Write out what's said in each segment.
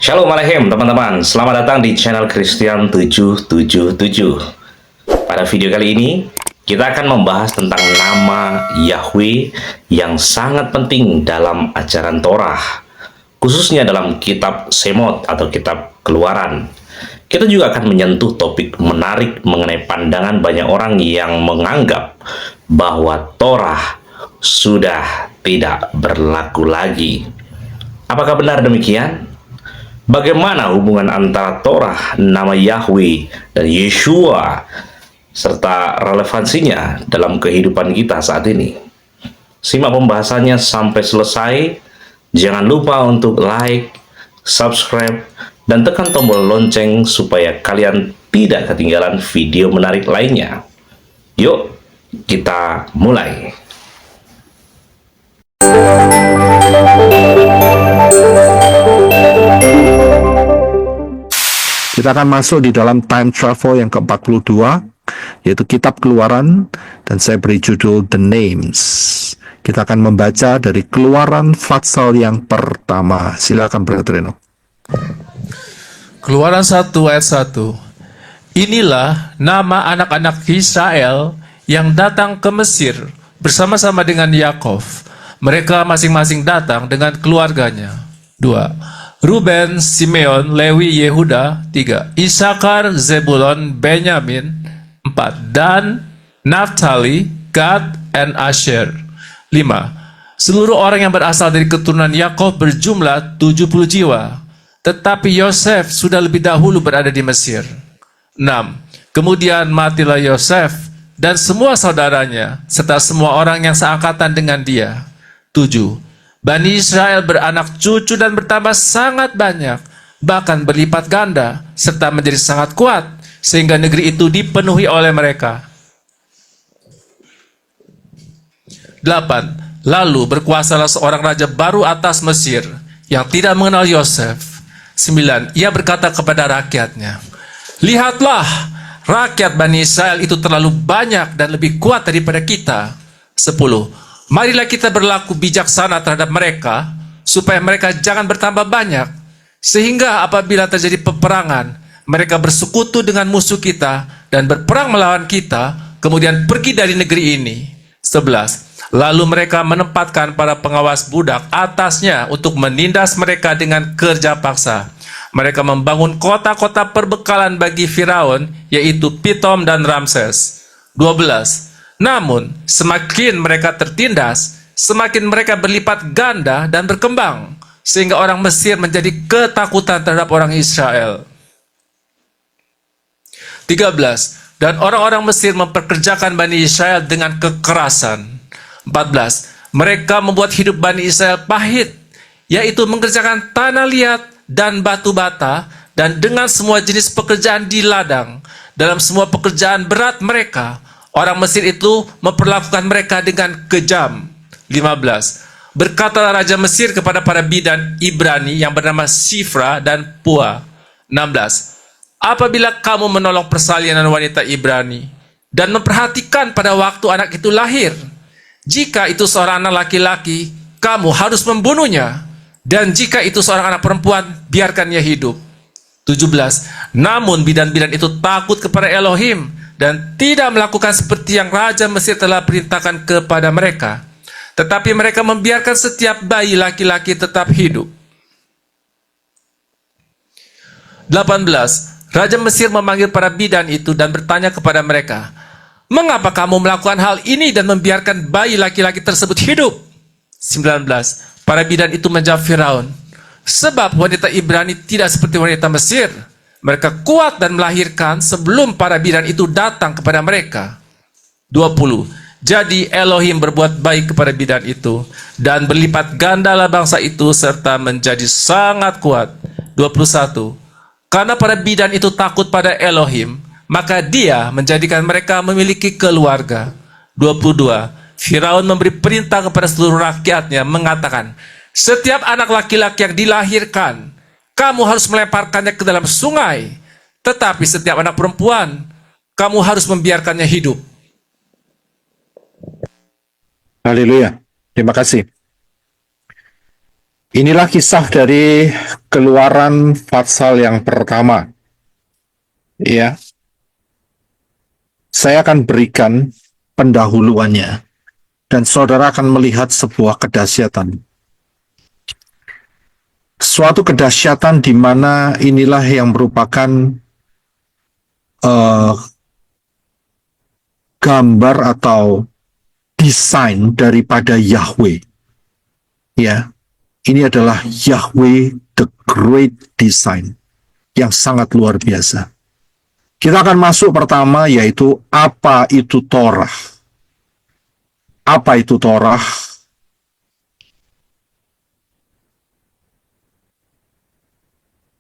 Shalom Aleichem teman-teman, selamat datang di channel Christian 777. Pada video kali ini, kita akan membahas tentang nama Yahweh yang sangat penting dalam ajaran Torah, khususnya dalam kitab Shemot atau kitab Keluaran. Kita juga akan menyentuh topik menarik mengenai pandangan banyak orang yang menganggap bahwa Torah sudah tidak berlaku lagi. Apakah benar demikian? Bagaimana hubungan antara Torah, nama Yahweh, dan Yeshua, serta relevansinya dalam kehidupan kita saat ini? Simak pembahasannya sampai selesai. Jangan lupa untuk like, subscribe, dan tekan tombol lonceng supaya kalian tidak ketinggalan video menarik lainnya. Yuk, kita mulai. Kita akan masuk di dalam time travel yang ke-42, yaitu kitab Keluaran, dan saya beri judul The Names. Kita akan membaca dari Keluaran pasal yang pertama. Silakan Brother Reno. Keluaran 1 ayat 1. Inilah nama anak-anak Israel yang datang ke Mesir bersama-sama dengan Yakov. Mereka masing-masing datang dengan keluarganya. 2. Ruben, Simeon, Lewi, Yehuda. 3. Isakar, Zebulon, Benyamin. 4. Dan, Naftali, Gad, dan Asher. 5. Seluruh orang yang berasal dari keturunan Yakov berjumlah 70 jiwa. Tetapi Yosef sudah lebih dahulu berada di Mesir. 6. Kemudian matilah Yosef dan semua saudaranya, serta semua orang yang seangkatan dengan dia. 7. Bani Israel beranak cucu dan bertambah sangat banyak, bahkan berlipat ganda, serta menjadi sangat kuat, sehingga negeri itu dipenuhi oleh mereka. 8. Lalu berkuasalah seorang raja baru atas Mesir, yang tidak mengenal Yosef. 9. Ia berkata kepada rakyatnya, "Lihatlah, rakyat Bani Israel itu terlalu banyak dan lebih kuat daripada kita." 10. Marilah kita berlaku bijaksana terhadap mereka, supaya mereka jangan bertambah banyak, sehingga apabila terjadi peperangan, mereka bersekutu dengan musuh kita dan berperang melawan kita, kemudian pergi dari negeri ini. 11. Lalu mereka menempatkan para pengawas budak atasnya untuk menindas mereka dengan kerja paksa. Mereka membangun kota-kota perbekalan bagi Firaun, yaitu Pitom dan Ramses. 12. Namun, semakin mereka tertindas, semakin mereka berlipat ganda dan berkembang, sehingga orang Mesir menjadi ketakutan terhadap orang Israel. 13. Dan orang-orang Mesir memperkerjakan Bani Israel dengan kekerasan. 14. Mereka membuat hidup Bani Israel pahit, yaitu mengerjakan tanah liat dan batu bata, dan dengan semua jenis pekerjaan di ladang. Dalam semua pekerjaan berat mereka, orang Mesir itu memperlakukan mereka dengan kejam. 15. Berkatalah Raja Mesir kepada para bidan Ibrani yang bernama Sifra dan Pua. 16. Apabila kamu menolong persalinan wanita Ibrani dan memperhatikan pada waktu anak itu lahir, jika itu seorang anak laki-laki, kamu harus membunuhnya. Dan jika itu seorang anak perempuan, biarkan ia hidup. 17. Namun bidan-bidan itu takut kepada Elohim dan tidak melakukan seperti yang Raja Mesir telah perintahkan kepada mereka. Tetapi mereka membiarkan setiap bayi laki-laki tetap hidup. 18. Raja Mesir memanggil para bidan itu dan bertanya kepada mereka, "Mengapa kamu melakukan hal ini dan membiarkan bayi laki-laki tersebut hidup?" 19. Para bidan itu menjawab Firaun, "Sebab wanita Ibrani tidak seperti wanita Mesir. Mereka kuat dan melahirkan sebelum para bidan itu datang kepada mereka." 20. Jadi Elohim berbuat baik kepada bidan itu, dan berlipat gandalah bangsa itu serta menjadi sangat kuat. 21. Karena para bidan itu takut pada Elohim, maka dia menjadikan mereka memiliki keluarga. 22. Firaun memberi perintah kepada seluruh rakyatnya, mengatakan, "Setiap anak laki-laki yang dilahirkan, kamu harus melemparkannya ke dalam sungai. Tetapi setiap anak perempuan, kamu harus membiarkannya hidup." Haleluya. Terima kasih. Inilah kisah dari Keluaran pasal yang pertama. Ya, saya akan berikan pendahuluannya dan saudara akan melihat sebuah kedahsyatan. Suatu kedahsyatan di mana inilah yang merupakan gambar atau desain daripada Yahweh. Ya, ini adalah Yahweh the Great Design yang sangat luar biasa. Kita akan masuk pertama, yaitu apa itu Torah. Apa itu Torah?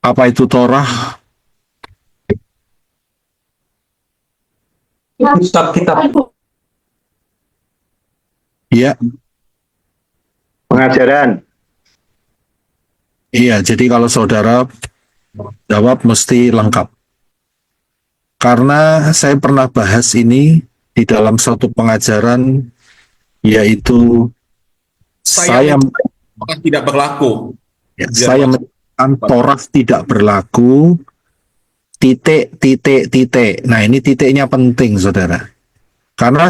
Apa itu Torah? Kitab-kitab Ya, pengajaran. iya. Jadi kalau saudara jawab mesti lengkap. Karena saya pernah bahas ini di dalam satu pengajaran, yaitu saya tidak berlaku. saya menyatakan Torah tidak berlaku, titik, titik, titik. Nah, ini titiknya penting, saudara. Karena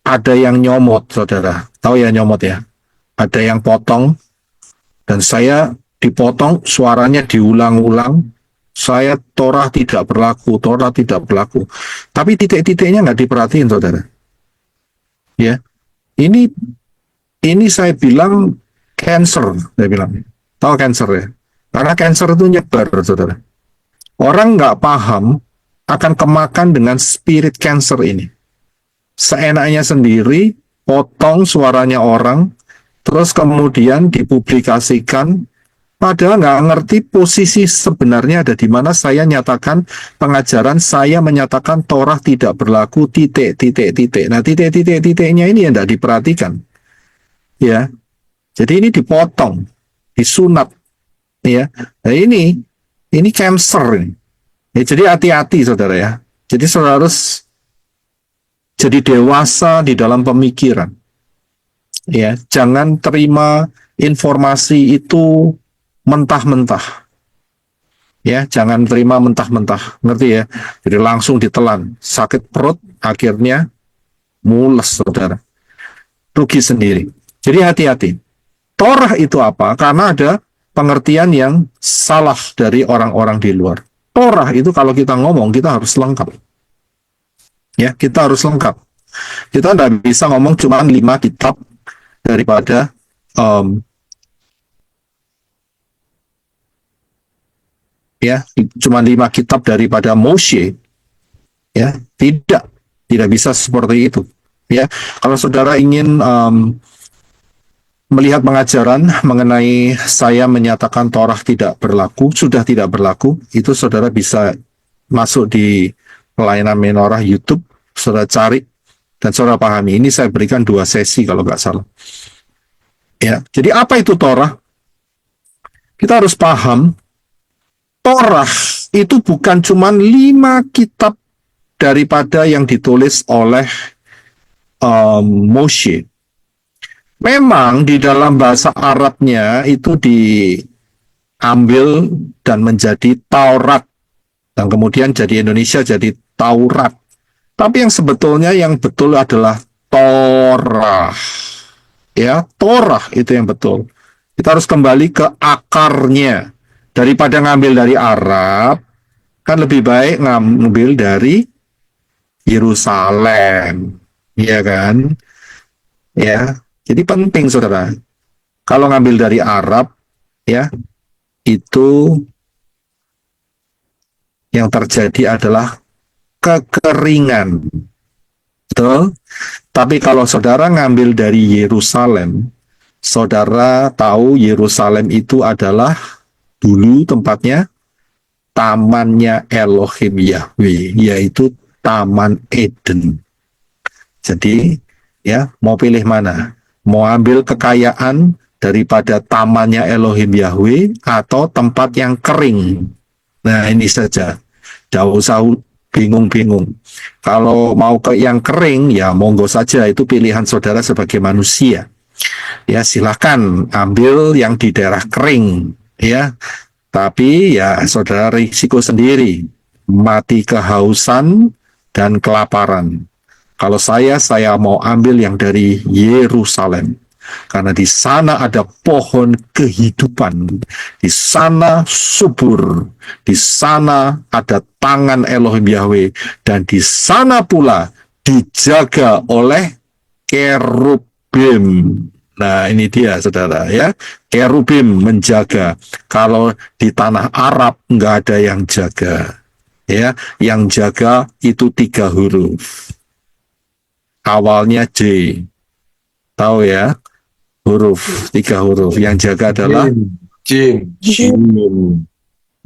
ada yang nyomot, saudara. Tahu ya nyomot ya? Ada yang potong, dan saya dipotong, suaranya diulang-ulang. Saya Torah tidak berlaku, Torah tidak berlaku. Tapi titik-titiknya nggak diperhatiin, saudara. Ya, ini saya bilang cancer, saya bilang. Tahu cancer ya? Karena cancer itu nyebar, saudara. Orang nggak paham akan kemakan dengan spirit cancer ini. Seenaknya sendiri, potong suaranya orang, terus kemudian dipublikasikan, padahal nggak ngerti posisi sebenarnya ada di mana. Saya nyatakan pengajaran, saya menyatakan Torah tidak berlaku, titik, titik, titik. Nah, titik, titik, titiknya ini yang tidak diperhatikan. Ya, jadi ini dipotong, disunat. Ya, nah ini cancer ini. Ya, jadi hati-hati, saudara ya. Jadi saudara harus jadi dewasa di dalam pemikiran. Ya, jangan terima informasi itu mentah-mentah. Ya, jangan terima mentah-mentah. Ngerti ya? Jadi langsung ditelan. Sakit perut, akhirnya mules, saudara. Rugi sendiri. Jadi hati-hati. Torah itu apa? Karena ada pengertian yang salah dari orang-orang di luar. Torah itu kalau kita ngomong, kita harus lengkap. Ya, kita harus lengkap. Kita tidak bisa ngomong cuma 5 kitab daripada ya, cuma 5 kitab daripada Moshe. Ya, tidak bisa seperti itu. Ya, kalau saudara ingin melihat pengajaran mengenai saya menyatakan Torah tidak berlaku, sudah tidak berlaku, itu saudara bisa masuk di pelayanan menorah YouTube, saudara cari dan saudara pahami. Ini saya berikan 2 sesi kalau nggak salah. Ya, jadi apa itu Torah? Kita harus paham, Torah itu bukan cuma 5 kitab daripada yang ditulis oleh Moshe. Memang di dalam bahasa Arabnya itu diambil dan menjadi Taurat, dan kemudian jadi Indonesia jadi Taurat. Tapi yang sebetulnya yang betul adalah Torah. Ya, Torah itu yang betul. Kita harus kembali ke akarnya. Daripada ngambil dari Arab, kan lebih baik ngambil dari Yerusalem. Iya kan? Ya. Jadi penting, saudara. Kalau ngambil dari Arab, ya, itu yang terjadi adalah kekeringan. Betul? Tapi kalau saudara ngambil dari Yerusalem, saudara tahu Yerusalem itu adalah dulu tempatnya tamannya Elohim Yahweh, yaitu Taman Eden. Jadi, ya, mau pilih mana? Mau ambil kekayaan daripada tamannya Elohim Yahweh atau tempat yang kering? Nah, ini saja. Tidak usah bingung-bingung. Kalau mau ke yang kering, ya monggo saja, itu pilihan saudara sebagai manusia. Ya silahkan ambil yang di daerah kering, ya. Tapi ya saudara risiko sendiri, mati kehausan dan kelaparan. Kalau saya mau ambil yang dari Yerusalem. Karena di sana ada pohon kehidupan, di sana subur, di sana ada tangan Elohim Yahweh, dan di sana pula dijaga oleh kerubim. Nah ini dia saudara ya, kerubim menjaga. Kalau di tanah Arab nggak ada yang jaga, ya, yang jaga itu 3 huruf. Awalnya J, tahu ya? Huruf, 3 huruf. Yang jaga adalah Jin.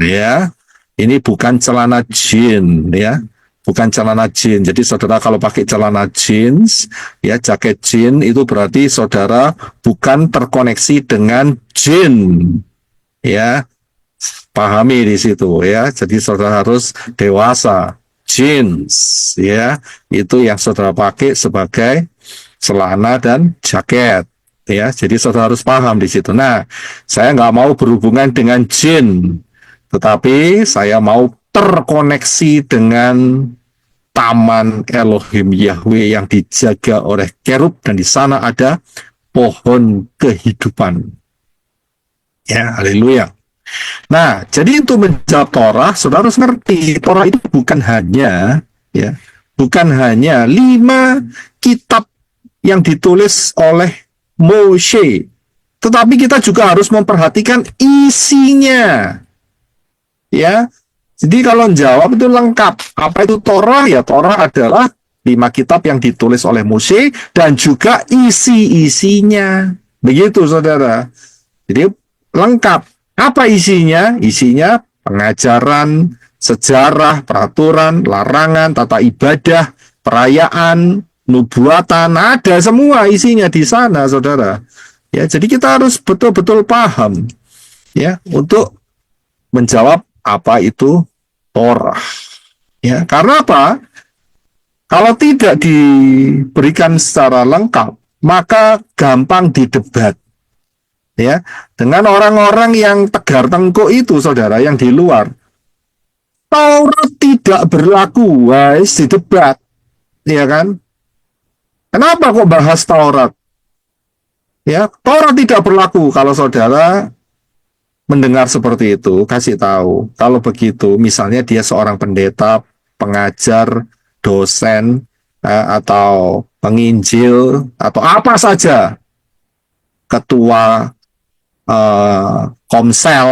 ya. Ini bukan celana jin, ya. Bukan celana jin. Jadi saudara kalau pakai celana jeans, ya jaket jin itu berarti saudara bukan terkoneksi dengan jin. Ya. Pahami di situ ya. Jadi saudara harus dewasa. Jeans, ya. Itu yang saudara pakai sebagai celana dan jaket. Ya, jadi saudara harus paham di situ. Nah, saya nggak mau berhubungan dengan jin, tetapi saya mau terkoneksi dengan taman Elohim Yahweh yang dijaga oleh kerub dan di sana ada pohon kehidupan. Ya, haleluya. Nah, jadi untuk menjawab Torah, saudara harus ngerti Torah itu bukan hanya bukan hanya 5 kitab yang ditulis oleh Moshe, tetapi kita juga harus memperhatikan isinya. Ya. Jadi kalau jawab itu lengkap. Apa itu Torah? Ya Torah adalah 5 kitab yang ditulis oleh Moshe dan juga isi-isinya. Begitu saudara. Jadi lengkap. Apa isinya? Isinya pengajaran, sejarah, peraturan, larangan, tata ibadah, perayaan, nubuatan, ada semua isinya di sana, saudara. Ya, jadi kita harus betul-betul paham, ya, untuk menjawab apa itu Torah. Ya, karena apa? Kalau tidak diberikan secara lengkap, maka gampang didebat. Ya, dengan orang-orang yang tegar tengkuk itu, saudara, yang di luar. Taurat tidak berlaku, guys, didebat. Ya kan? Kenapa kok bahas Taurat? Ya, Taurat tidak berlaku. Kalau saudara mendengar seperti itu, kasih tahu. Kalau begitu, misalnya dia seorang pendeta, pengajar, dosen, atau penginjil, atau apa saja, ketua komsel,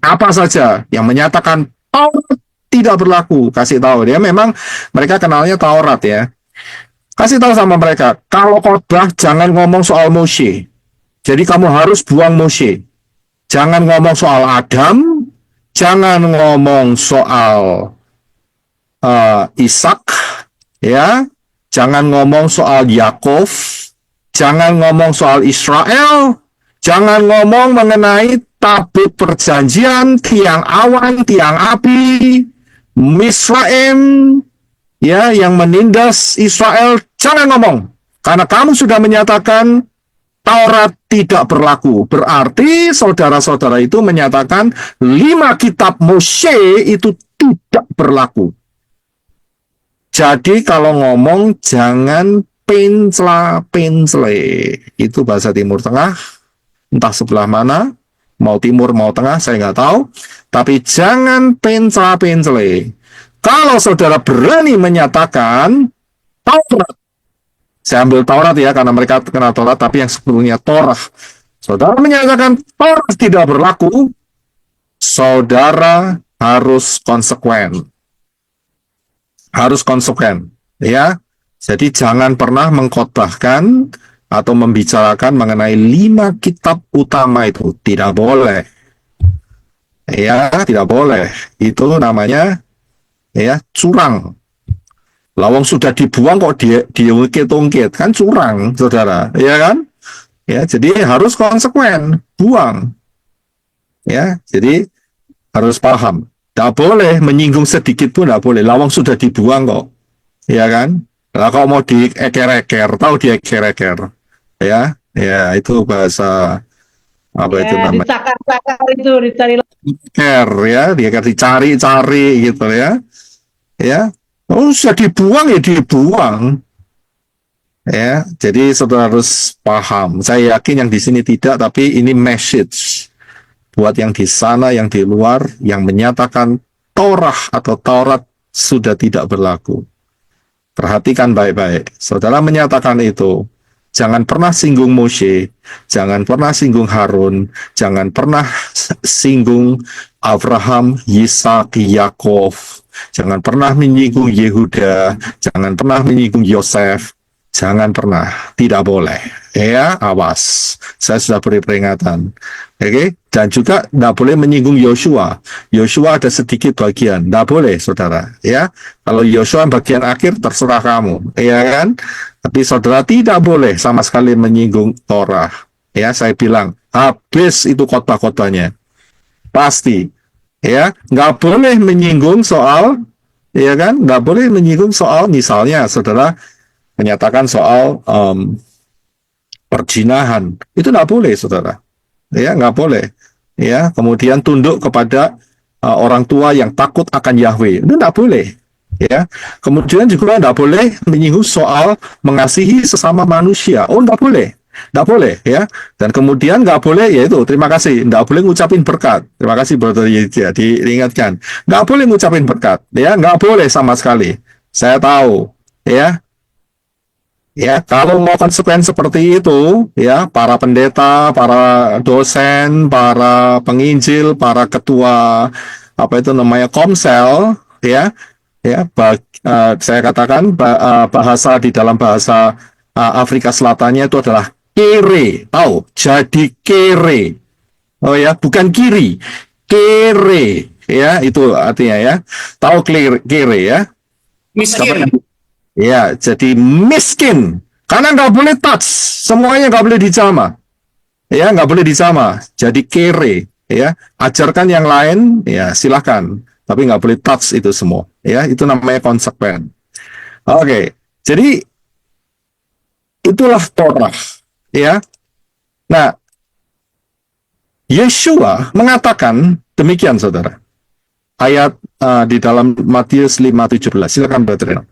apa saja yang menyatakan Taurat tidak berlaku, kasih tahu. Dia memang mereka kenalnya Taurat ya. Kasih tahu sama mereka, kalau khotbah jangan ngomong soal Moshe. Jadi kamu harus buang Moshe. Jangan ngomong soal Adam, jangan ngomong soal Ishak, ya. Jangan ngomong soal Yakov, jangan ngomong soal Israel, jangan ngomong mengenai tabut perjanjian, tiang awan, tiang api, Misraim, ya, yang menindas Israel, jangan ngomong. Karena kamu sudah menyatakan Taurat tidak berlaku. Berarti saudara-saudara itu menyatakan 5 kitab Moshe itu tidak berlaku. Jadi kalau ngomong jangan pencela-pencele. Itu bahasa Timur Tengah. Entah sebelah mana, mau timur mau tengah, saya nggak tahu. Tapi jangan pencela-pencele. Kalau saudara berani menyatakan Taurat, saya ambil Taurat ya, karena mereka kenal Taurat, tapi yang sebelumnya Torah. Saudara menyatakan Taurat tidak berlaku, saudara harus konsekuen. Harus konsekuen, ya. Jadi jangan pernah mengkhotbahkan atau membicarakan mengenai 5 kitab utama itu. Tidak boleh. Ya, tidak boleh. Itu namanya ya curang. Lawang sudah dibuang kok diungkit-ungkit, kan curang, saudara, ya kan? Ya, jadi harus konsekuen, buang. Ya, jadi harus paham. Tidak boleh menyinggung sedikit pun tidak boleh. Lawang sudah dibuang kok, ya kan? Lah kalau mau dieker-eker, tahu dieker-eker, ya? Ya, itu bahasa apa itu Ya, namanya? dicakar-cakar itu, dicari Care ya, dia kan dicari-cari gitu ya. Ya. Oh, sudah dibuang ya dibuang. Ya, jadi saudara harus paham. Saya yakin yang di sini tidak, tapi ini message buat yang di sana, yang di luar, yang menyatakan Torah atau Taurat sudah tidak berlaku. Perhatikan baik-baik. Saudara menyatakan itu, jangan pernah singgung Moshe, jangan pernah singgung Harun, jangan pernah singgung Abraham, Yisak, Yakov, jangan pernah menyinggung Yehuda, jangan pernah menyinggung Yosef, jangan pernah, tidak boleh. Ya, awas. Saya sudah beri peringatan. Oke, dan juga tidak boleh menyinggung Yosua. Yosua ada sedikit bagian, tidak boleh, saudara. Ya, kalau Yosua bagian akhir terserah kamu, ya kan? Tapi saudara tidak boleh sama sekali menyinggung Torah. Ya, saya bilang habis itu khotbah-khotbahnya, pasti. Ya, nggak boleh menyinggung soal, ya kan? Nggak boleh menyinggung soal, misalnya, saudara menyatakan soal perjinahan, itu nggak boleh, saudara. Ya, nggak boleh. Ya, kemudian tunduk kepada orang tua yang takut akan Yahweh, itu nggak boleh. Ya, kemudian juga nggak boleh menyinggung soal mengasihi sesama manusia. Oh, nggak boleh. Nggak boleh, ya. Dan kemudian nggak boleh, yaitu, terima kasih, nggak boleh ngucapin berkat. Terima kasih, Brother Yedya, diingatkan. Nggak boleh ngucapin berkat, ya, nggak boleh sama sekali. Saya tahu, ya. Ya, kalau mau konsekuen seperti itu, ya, para pendeta, para dosen, para penginjil, para ketua, apa itu namanya, komsel, ya, saya katakan bahasa di dalam bahasa Afrika Selatannya itu adalah kere, tahu? Jadi kere, oh ya, bukan kiri, kere, ya, itu artinya ya, tahu kere ya? Miskin. Ya, jadi miskin. Karena nggak boleh touch. Semuanya nggak boleh dijama. Ya, nggak boleh dijama. Jadi kere. Ya, ajarkan yang lain, ya silahkan. Tapi nggak boleh touch itu semua. Ya, itu namanya konsekuen. Oke, jadi itulah Torah. Ya, nah, Yeshua mengatakan demikian, saudara. Ayat di dalam Matius 5:17. Silakan, Brother.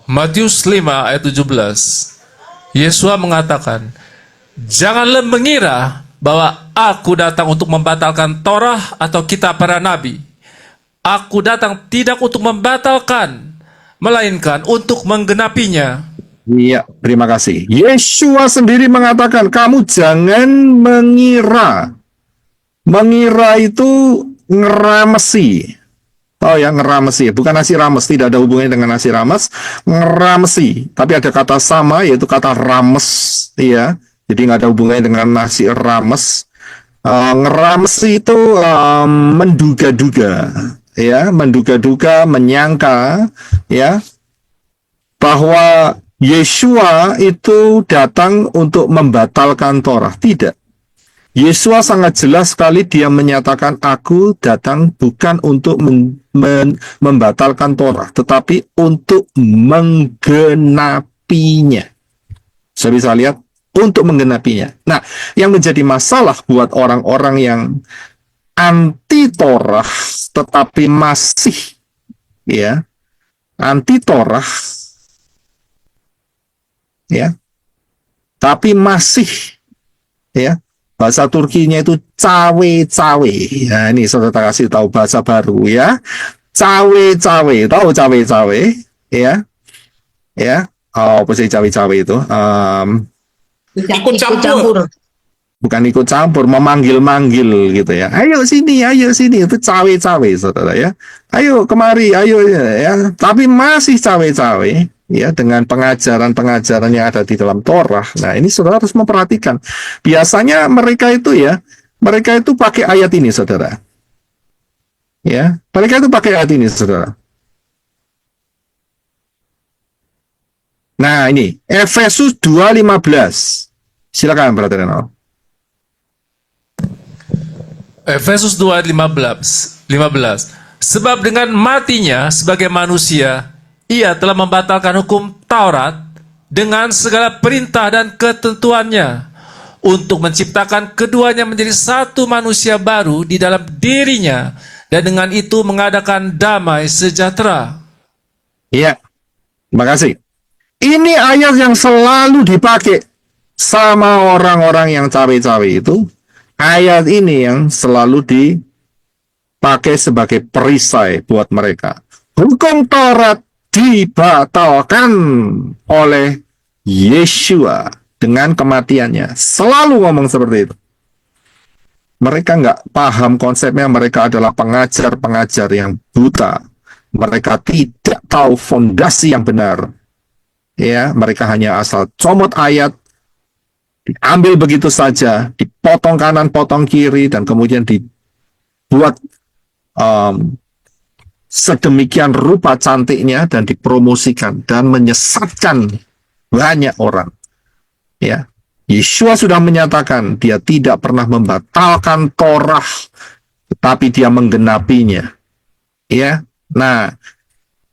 Matius 5 ayat 17. Yesua mengatakan, "Janganlah mengira bahwa aku datang untuk membatalkan Torah atau kitab para nabi. Aku datang tidak untuk membatalkan, melainkan untuk menggenapinya." Iya, terima kasih. Yeshua sendiri mengatakan, kamu jangan mengira. Mengira itu ngeramesi. Oh ya, ngeramesi, bukan nasi rames, tidak ada hubungannya dengan nasi rames, ngeramesi. Tapi ada kata sama, yaitu kata rames, ya. Jadi nggak ada hubungannya dengan nasi rames. Ngeramesi itu menduga-duga, ya, menduga-duga, menyangka, ya, bahwa Yeshua itu datang untuk membatalkan Torah. Tidak. Yesua sangat jelas sekali dia menyatakan, aku datang bukan untuk membatalkan Torah, tetapi untuk menggenapinya. Saya bisa lihat, untuk menggenapinya. Nah, yang menjadi masalah buat orang-orang yang anti Torah, tetapi masih, ya, anti Torah, ya, tapi masih, ya, bahasa Turkinya itu cawe-cawe. Ya, ini saudara kasih tahu bahasa baru ya. Cawe-cawe, tahu cawe-cawe? Ya, ya. Oh, apa sih cawe-cawe itu? Ikut campur. Bukan ikut campur, memanggil-manggil gitu ya. Ayo sini, itu cawe-cawe, saudara ya. Ayo kemari, ayo ya. Tapi masih cawe-cawe. Ya, dengan pengajaran-pengajaran yang ada di dalam Torah. Nah, ini saudara harus memperhatikan. Biasanya mereka itu pakai ayat ini, saudara. Ya, mereka itu pakai ayat ini, saudara. Nah, ini Efesus 2:15. Silakan, Brother Renal. Efesus 2:15. Sebab dengan matinya sebagai manusia, ia telah membatalkan hukum Taurat dengan segala perintah dan ketentuannya untuk menciptakan keduanya menjadi satu manusia baru di dalam dirinya dan dengan itu mengadakan damai sejahtera. Iya, terima kasih. Ini ayat yang selalu dipakai sama orang-orang yang cawe-cawe itu. Ayat ini yang selalu dipakai sebagai perisai buat mereka. Hukum Taurat dibatalkan oleh Yeshua dengan kematiannya. Selalu ngomong seperti itu. Mereka nggak paham konsepnya, mereka adalah pengajar-pengajar yang buta. Mereka tidak tahu fondasi yang benar. Ya, mereka hanya asal comot ayat, diambil begitu saja, dipotong kanan, potong kiri, dan kemudian dibuat sedemikian rupa cantiknya dan dipromosikan dan menyesatkan banyak orang. Ya, Yeshua sudah menyatakan dia tidak pernah membatalkan Torah, tetapi dia menggenapinya. Ya, nah,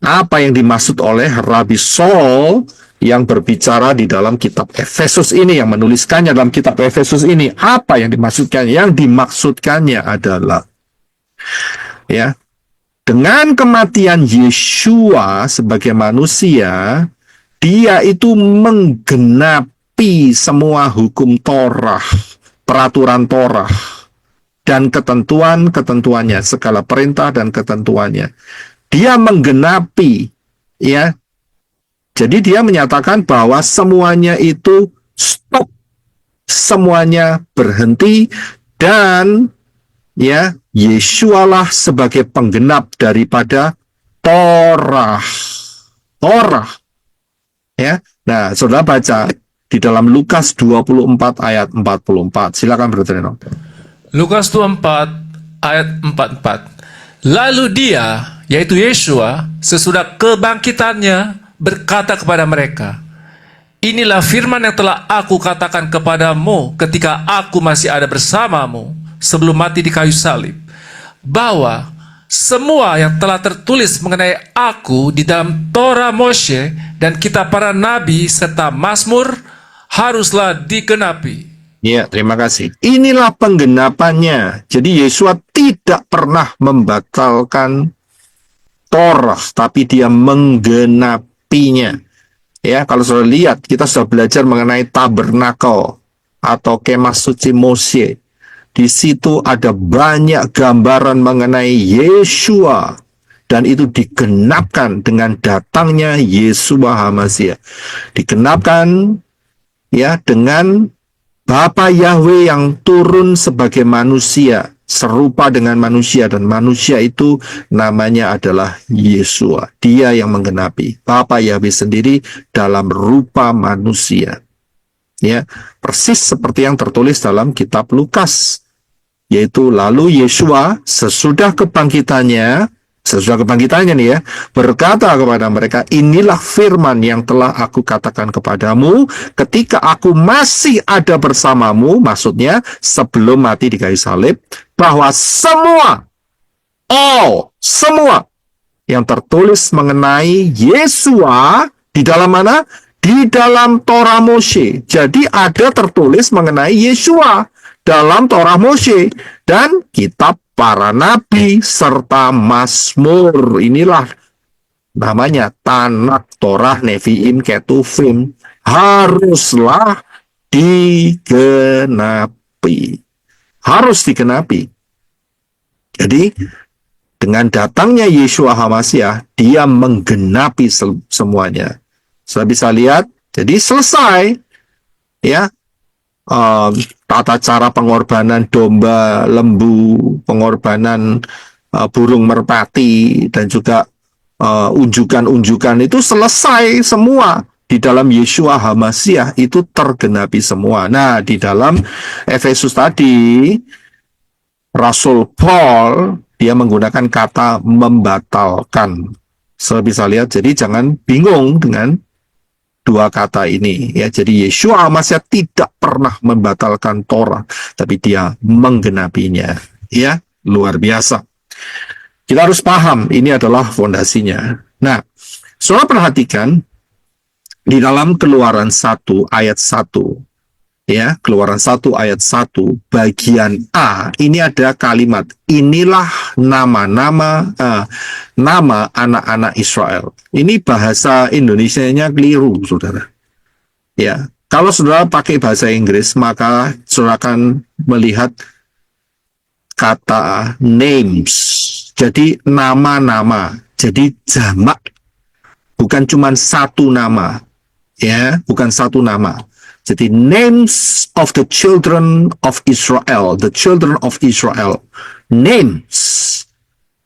apa yang dimaksud oleh Rabbi Saul yang berbicara di dalam kitab Efesus ini, yang menuliskannya dalam kitab Efesus ini? Apa yang dimaksudkan? Yang dimaksudkannya adalah, ya, dengan kematian Yeshua sebagai manusia, dia itu menggenapi semua hukum Torah, peraturan Torah, dan ketentuan-ketentuannya, segala perintah dan ketentuannya. Dia menggenapi, ya. Jadi dia menyatakan bahwa semuanya itu stop, semuanya berhenti, dan ya, Yeshualah sebagai penggenap daripada Torah. Torah. Ya. Nah, saudara baca di dalam Lukas 24 ayat 44. Silakan Brother Reno. Lukas 24 ayat 44. Lalu dia, yaitu Yeshua, sesudah kebangkitannya berkata kepada mereka, inilah firman yang telah aku katakan kepadamu ketika aku masih ada bersamamu sebelum mati di kayu salib, bahwa semua yang telah tertulis mengenai aku di dalam Torah Moshe dan kitab para nabi serta Mazmur haruslah digenapi. Ya, terima kasih. Inilah penggenapannya. Jadi Yesua tidak pernah membatalkan Torah, tapi dia menggenapinya. Ya, kalau sudah lihat, kita sudah belajar mengenai tabernakel atau kemah suci Moshe. Di situ ada banyak gambaran mengenai Yeshua, dan itu digenapkan dengan datangnya Yeshua HaMashiach. Digenapkan, ya, dengan Bapa Yahweh yang turun sebagai manusia, serupa dengan manusia, dan manusia itu namanya adalah Yeshua. Dia yang menggenapi. Bapa Yahweh sendiri dalam rupa manusia. Ya, persis seperti yang tertulis dalam kitab Lukas, yaitu lalu Yeshua sesudah kebangkitannya nih ya, berkata kepada mereka, inilah firman yang telah aku katakan kepadamu ketika aku masih ada bersamamu, maksudnya sebelum mati di kayu salib, bahwa semua yang tertulis mengenai Yeshua di dalam mana? Di dalam Torah Moshe. Jadi ada tertulis mengenai Yeshua dalam Torah Moshe dan kitab para nabi serta Mazmur. Inilah namanya Tanak, Torah, Nevi'im, Ketuvim. Haruslah digenapi. Harus digenapi. Jadi dengan datangnya Yeshua HaMashiach, dia menggenapi semuanya. Sudah bisa lihat, jadi selesai, ya, tata cara pengorbanan domba, lembu, pengorbanan burung merpati, dan juga unjukan-unjukan itu selesai semua. Di dalam Yeshua HaMashiach itu tergenapi semua. Nah, di dalam Efesus tadi, Rasul Paul, dia menggunakan kata membatalkan. Sudah bisa lihat, jadi jangan bingung dengan dua kata ini, ya. Jadi Yeshua HaMashiach tidak pernah membatalkan Torah, tapi dia menggenapinya, ya. Luar biasa. Kita harus paham ini adalah fondasinya. Nah, saudara perhatikan Di dalam Keluaran 1 ayat 1, ya, Keluaran 1 ayat 1 bagian A, ini ada kalimat, inilah nama anak-anak Israel. Ini bahasa Indonesianya keliru, saudara. Ya, kalau saudara pakai bahasa Inggris, maka saudara akan melihat kata names. Jadi nama-nama, jadi jamak, bukan cuma satu nama. Ya, bukan satu nama. Jadi names of the children of Israel, the children of Israel, names,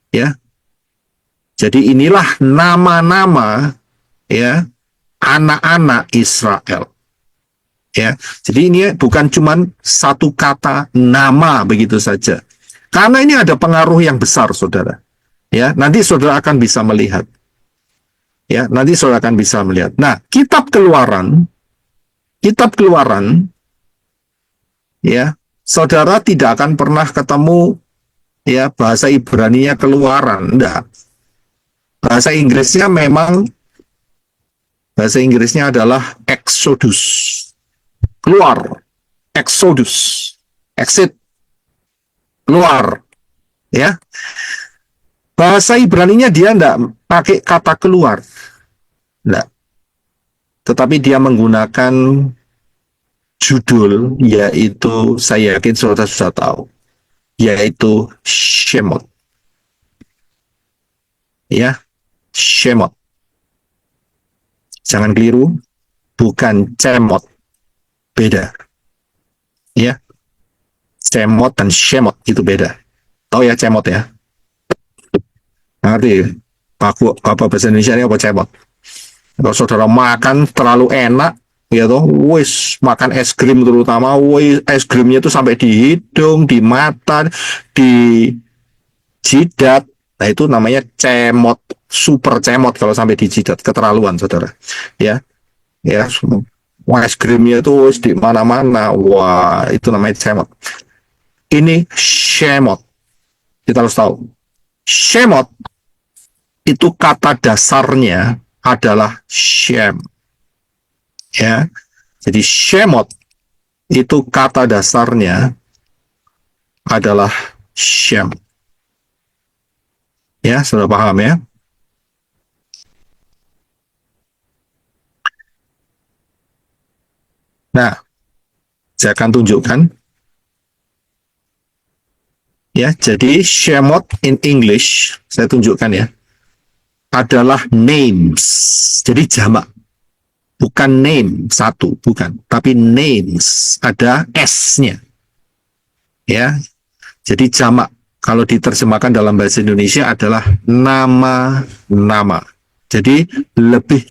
ya. Jadi inilah nama-nama, ya, anak-anak Israel, ya. Jadi ini bukan cuma satu kata nama begitu saja, karena ini ada pengaruh yang besar, saudara. Ya, nanti saudara akan bisa melihat. Ya, nanti saudara akan bisa melihat. Nah, kitab Keluaran, ya, saudara tidak akan pernah ketemu, ya, bahasa Ibrani-nya Keluaran, enggak. Bahasa Inggrisnya adalah Exodus, keluar, Exodus, exit, keluar, ya. Bahasa Ibrani-nya dia enggak pakai kata keluar, enggak. Tetapi dia menggunakan judul, yaitu, saya yakin saudara sudah tahu, yaitu Shemot. Ya, Shemot. Jangan keliru, bukan Cemot. Beda. Ya, Cemot dan Shemot itu beda. Tahu ya Cemot ya? Ngerti? Bapak bahasa Indonesia ini apa Cemot? Kalau saudara makan terlalu enak, ya toh, wis makan es krim terutama, wis es krimnya itu sampai di hidung, di mata, di jidat. Nah, itu namanya cemot, super cemot kalau sampai di jidat, keterlaluan, saudara. Ya, ya, wah, es krimnya itu wis di mana-mana, wah, itu namanya cemot. Ini shemot, kita harus tahu. Shemot itu kata dasarnya adalah Shem. Ya. Jadi Shemot itu kata dasarnya adalah Shem. Ya, sudah paham ya? Nah, saya akan tunjukkan. Ya, jadi Shemot in English, saya tunjukkan ya, adalah names. Jadi jamak. Bukan name satu, bukan. Tapi names. Ada S-nya. Ya. Jadi jamak. Kalau diterjemahkan dalam bahasa Indonesia adalah nama-nama. Jadi lebih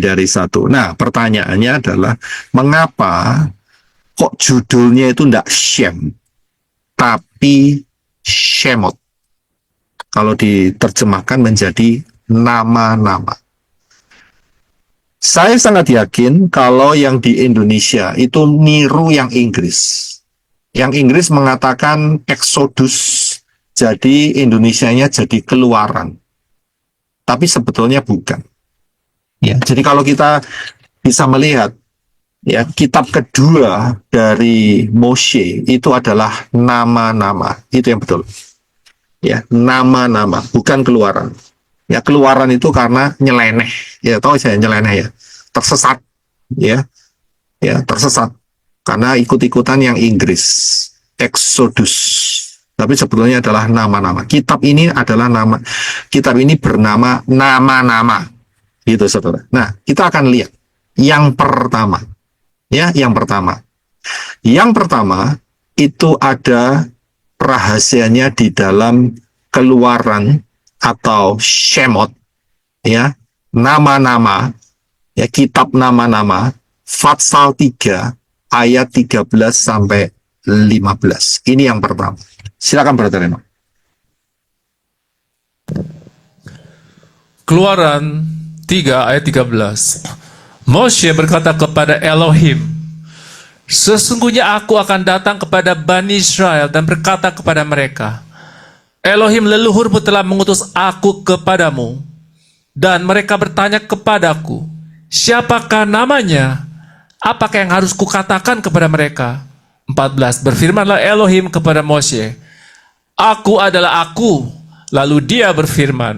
dari satu. Nah, pertanyaannya adalah, mengapa kok judulnya itu enggak Shem, tapi Shemot? Kalau diterjemahkan menjadi nama-nama. Saya sangat yakin kalau yang di Indonesia itu niru yang Inggris. Yang Inggris mengatakan Exodus, jadi Indonesianya jadi Keluaran. Tapi sebetulnya bukan. Ya, jadi kalau kita bisa melihat, ya, kitab kedua dari Moshe itu adalah nama-nama. Itu yang betul. Ya, nama-nama, bukan Keluaran. Ya, Keluaran itu karena nyeleneh. Ya, tahu saya nyeleneh ya. Tersesat. Ya. Ya, tersesat. Karena ikut-ikutan yang Inggris. Exodus. Tapi sebetulnya adalah nama-nama. Kitab ini bernama nama-nama. Gitu, saudara. Nah, kita akan lihat yang pertama. Ya, yang pertama. Yang pertama itu ada rahasianya di dalam Keluaran atau Shemot, ya, nama-nama, ya, kitab nama-nama, Fatsal 3 ayat 13 sampai 15. Ini yang pertama. Silakan Brother Reno. Keluaran 3 ayat 13. Moshe berkata kepada Elohim, sesungguhnya aku akan datang kepada Bani Israel dan berkata kepada mereka, Elohim leluhurmu telah mengutus aku kepadamu, dan mereka bertanya kepadaku, Siapakah namanya? Apakah yang harus kukatakan kepada mereka? 14. Berfirmanlah Elohim kepada Moshe, Aku adalah aku. Lalu dia berfirman,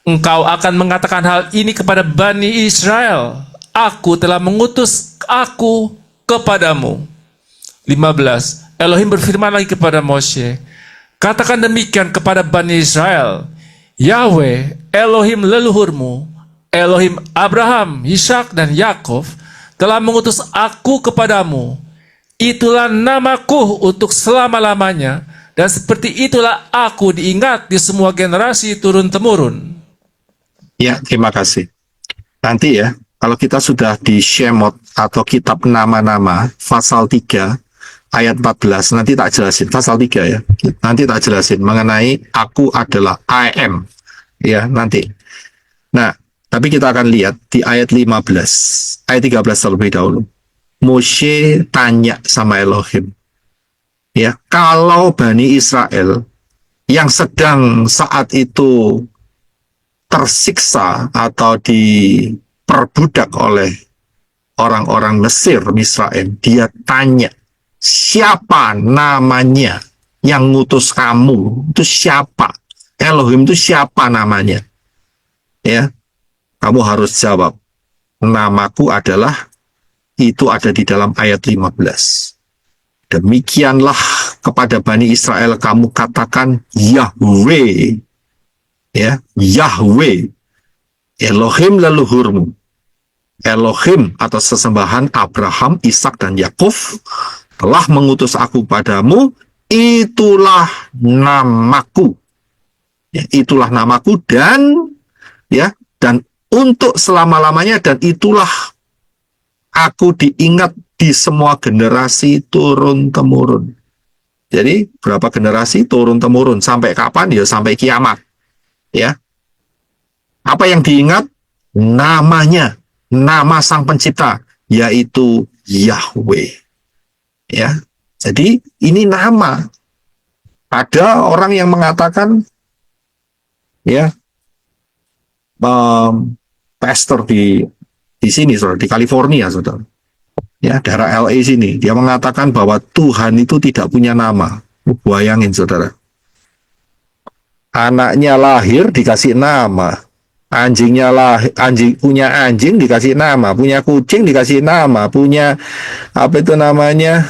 Engkau akan mengatakan hal ini kepada Bani Israel. Aku telah mengutus aku kepadamu. 15. Elohim berfirman lagi kepada Moshe, Katakan demikian kepada Bani Israel, Yahweh, Elohim leluhurmu, Elohim Abraham, Ishak dan Yakov telah mengutus aku kepadamu. Itulah namaku untuk selama-lamanya, dan seperti itulah aku diingat di semua generasi turun-temurun. Ya, terima kasih. Nanti ya, kalau kita sudah di Shemot atau kitab nama-nama, pasal 3, ayat 14, nanti tak jelasin, pasal 3 ya. Nanti tak jelasin mengenai aku adalah I am. Ya, nanti. Nah, tapi kita akan lihat di ayat 15, ayat 13 terlebih dahulu. Moshe tanya sama Elohim, ya, kalau Bani Israel yang sedang saat itu tersiksa atau diperbudak oleh orang-orang Mesir, Misraim, dia tanya, siapa namanya yang ngutus kamu? Itu siapa? Elohim itu siapa namanya? Ya, kamu harus jawab, namaku adalah, itu ada di dalam ayat 15. Demikianlah kepada Bani Israel kamu katakan Yahweh, ya, Yahweh, Elohim leluhurmu, Elohim atas sesembahan Abraham, Ishak dan Yakov telah mengutus aku padamu. Itulah namaku, ya, itulah namaku dan ya, dan untuk selama-lamanya, dan itulah aku diingat di semua generasi turun-temurun. Jadi berapa generasi turun-temurun? Sampai kapan? Ya sampai kiamat. Ya. Apa yang diingat? Namanya, nama Sang Pencipta, yaitu Yahweh. Ya. Jadi ini nama. Ada orang yang mengatakan, ya, pastor di sini, saudara, di California, saudara. Ya, daerah LA sini, dia mengatakan bahwa Tuhan itu tidak punya nama. Bayangin, saudara. Anaknya lahir dikasih nama, anjingnya lahir, punya anjing dikasih nama, punya kucing dikasih nama, punya apa itu namanya,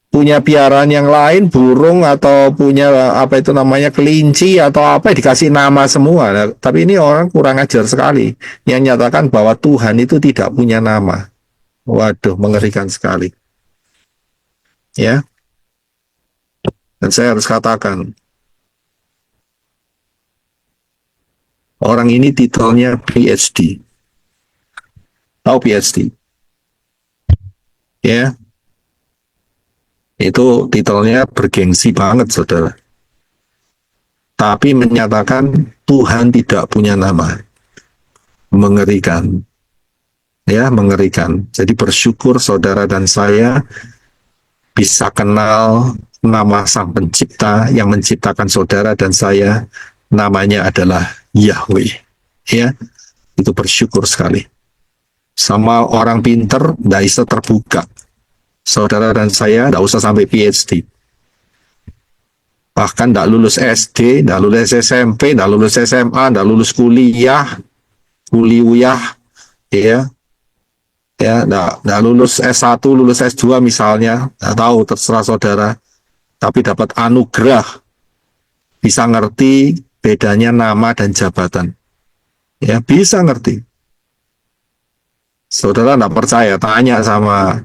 punya piaraan yang lain, burung atau punya apa itu namanya kelinci atau apa, dikasih nama semua. Nah, tapi ini orang kurang ajar sekali yang nyatakan bahwa Tuhan itu tidak punya nama. Waduh, mengerikan sekali. Ya. Dan saya harus katakan, orang ini titelnya PhD. Tahu PhD? Ya. Itu titelnya bergengsi banget, saudara. Tapi menyatakan Tuhan tidak punya nama. Mengerikan. Ya, mengerikan. Jadi bersyukur saudara dan saya bisa kenal nama Sang Pencipta yang menciptakan saudara dan saya, namanya adalah Yahweh. Ya, itu bersyukur sekali. Sama orang pinter, tidak bisa terbuka. Saudara dan saya tidak usah sampai PhD. Bahkan tidak lulus SD, tidak lulus SMP, tidak lulus SMA, tidak lulus kuliah, ya, tidak lulus S1, lulus S2 misalnya, tidak tahu, terserah saudara. Tapi dapat anugerah, bisa ngerti bedanya nama dan jabatan. Ya, bisa ngerti. Saudara tidak percaya, tanya sama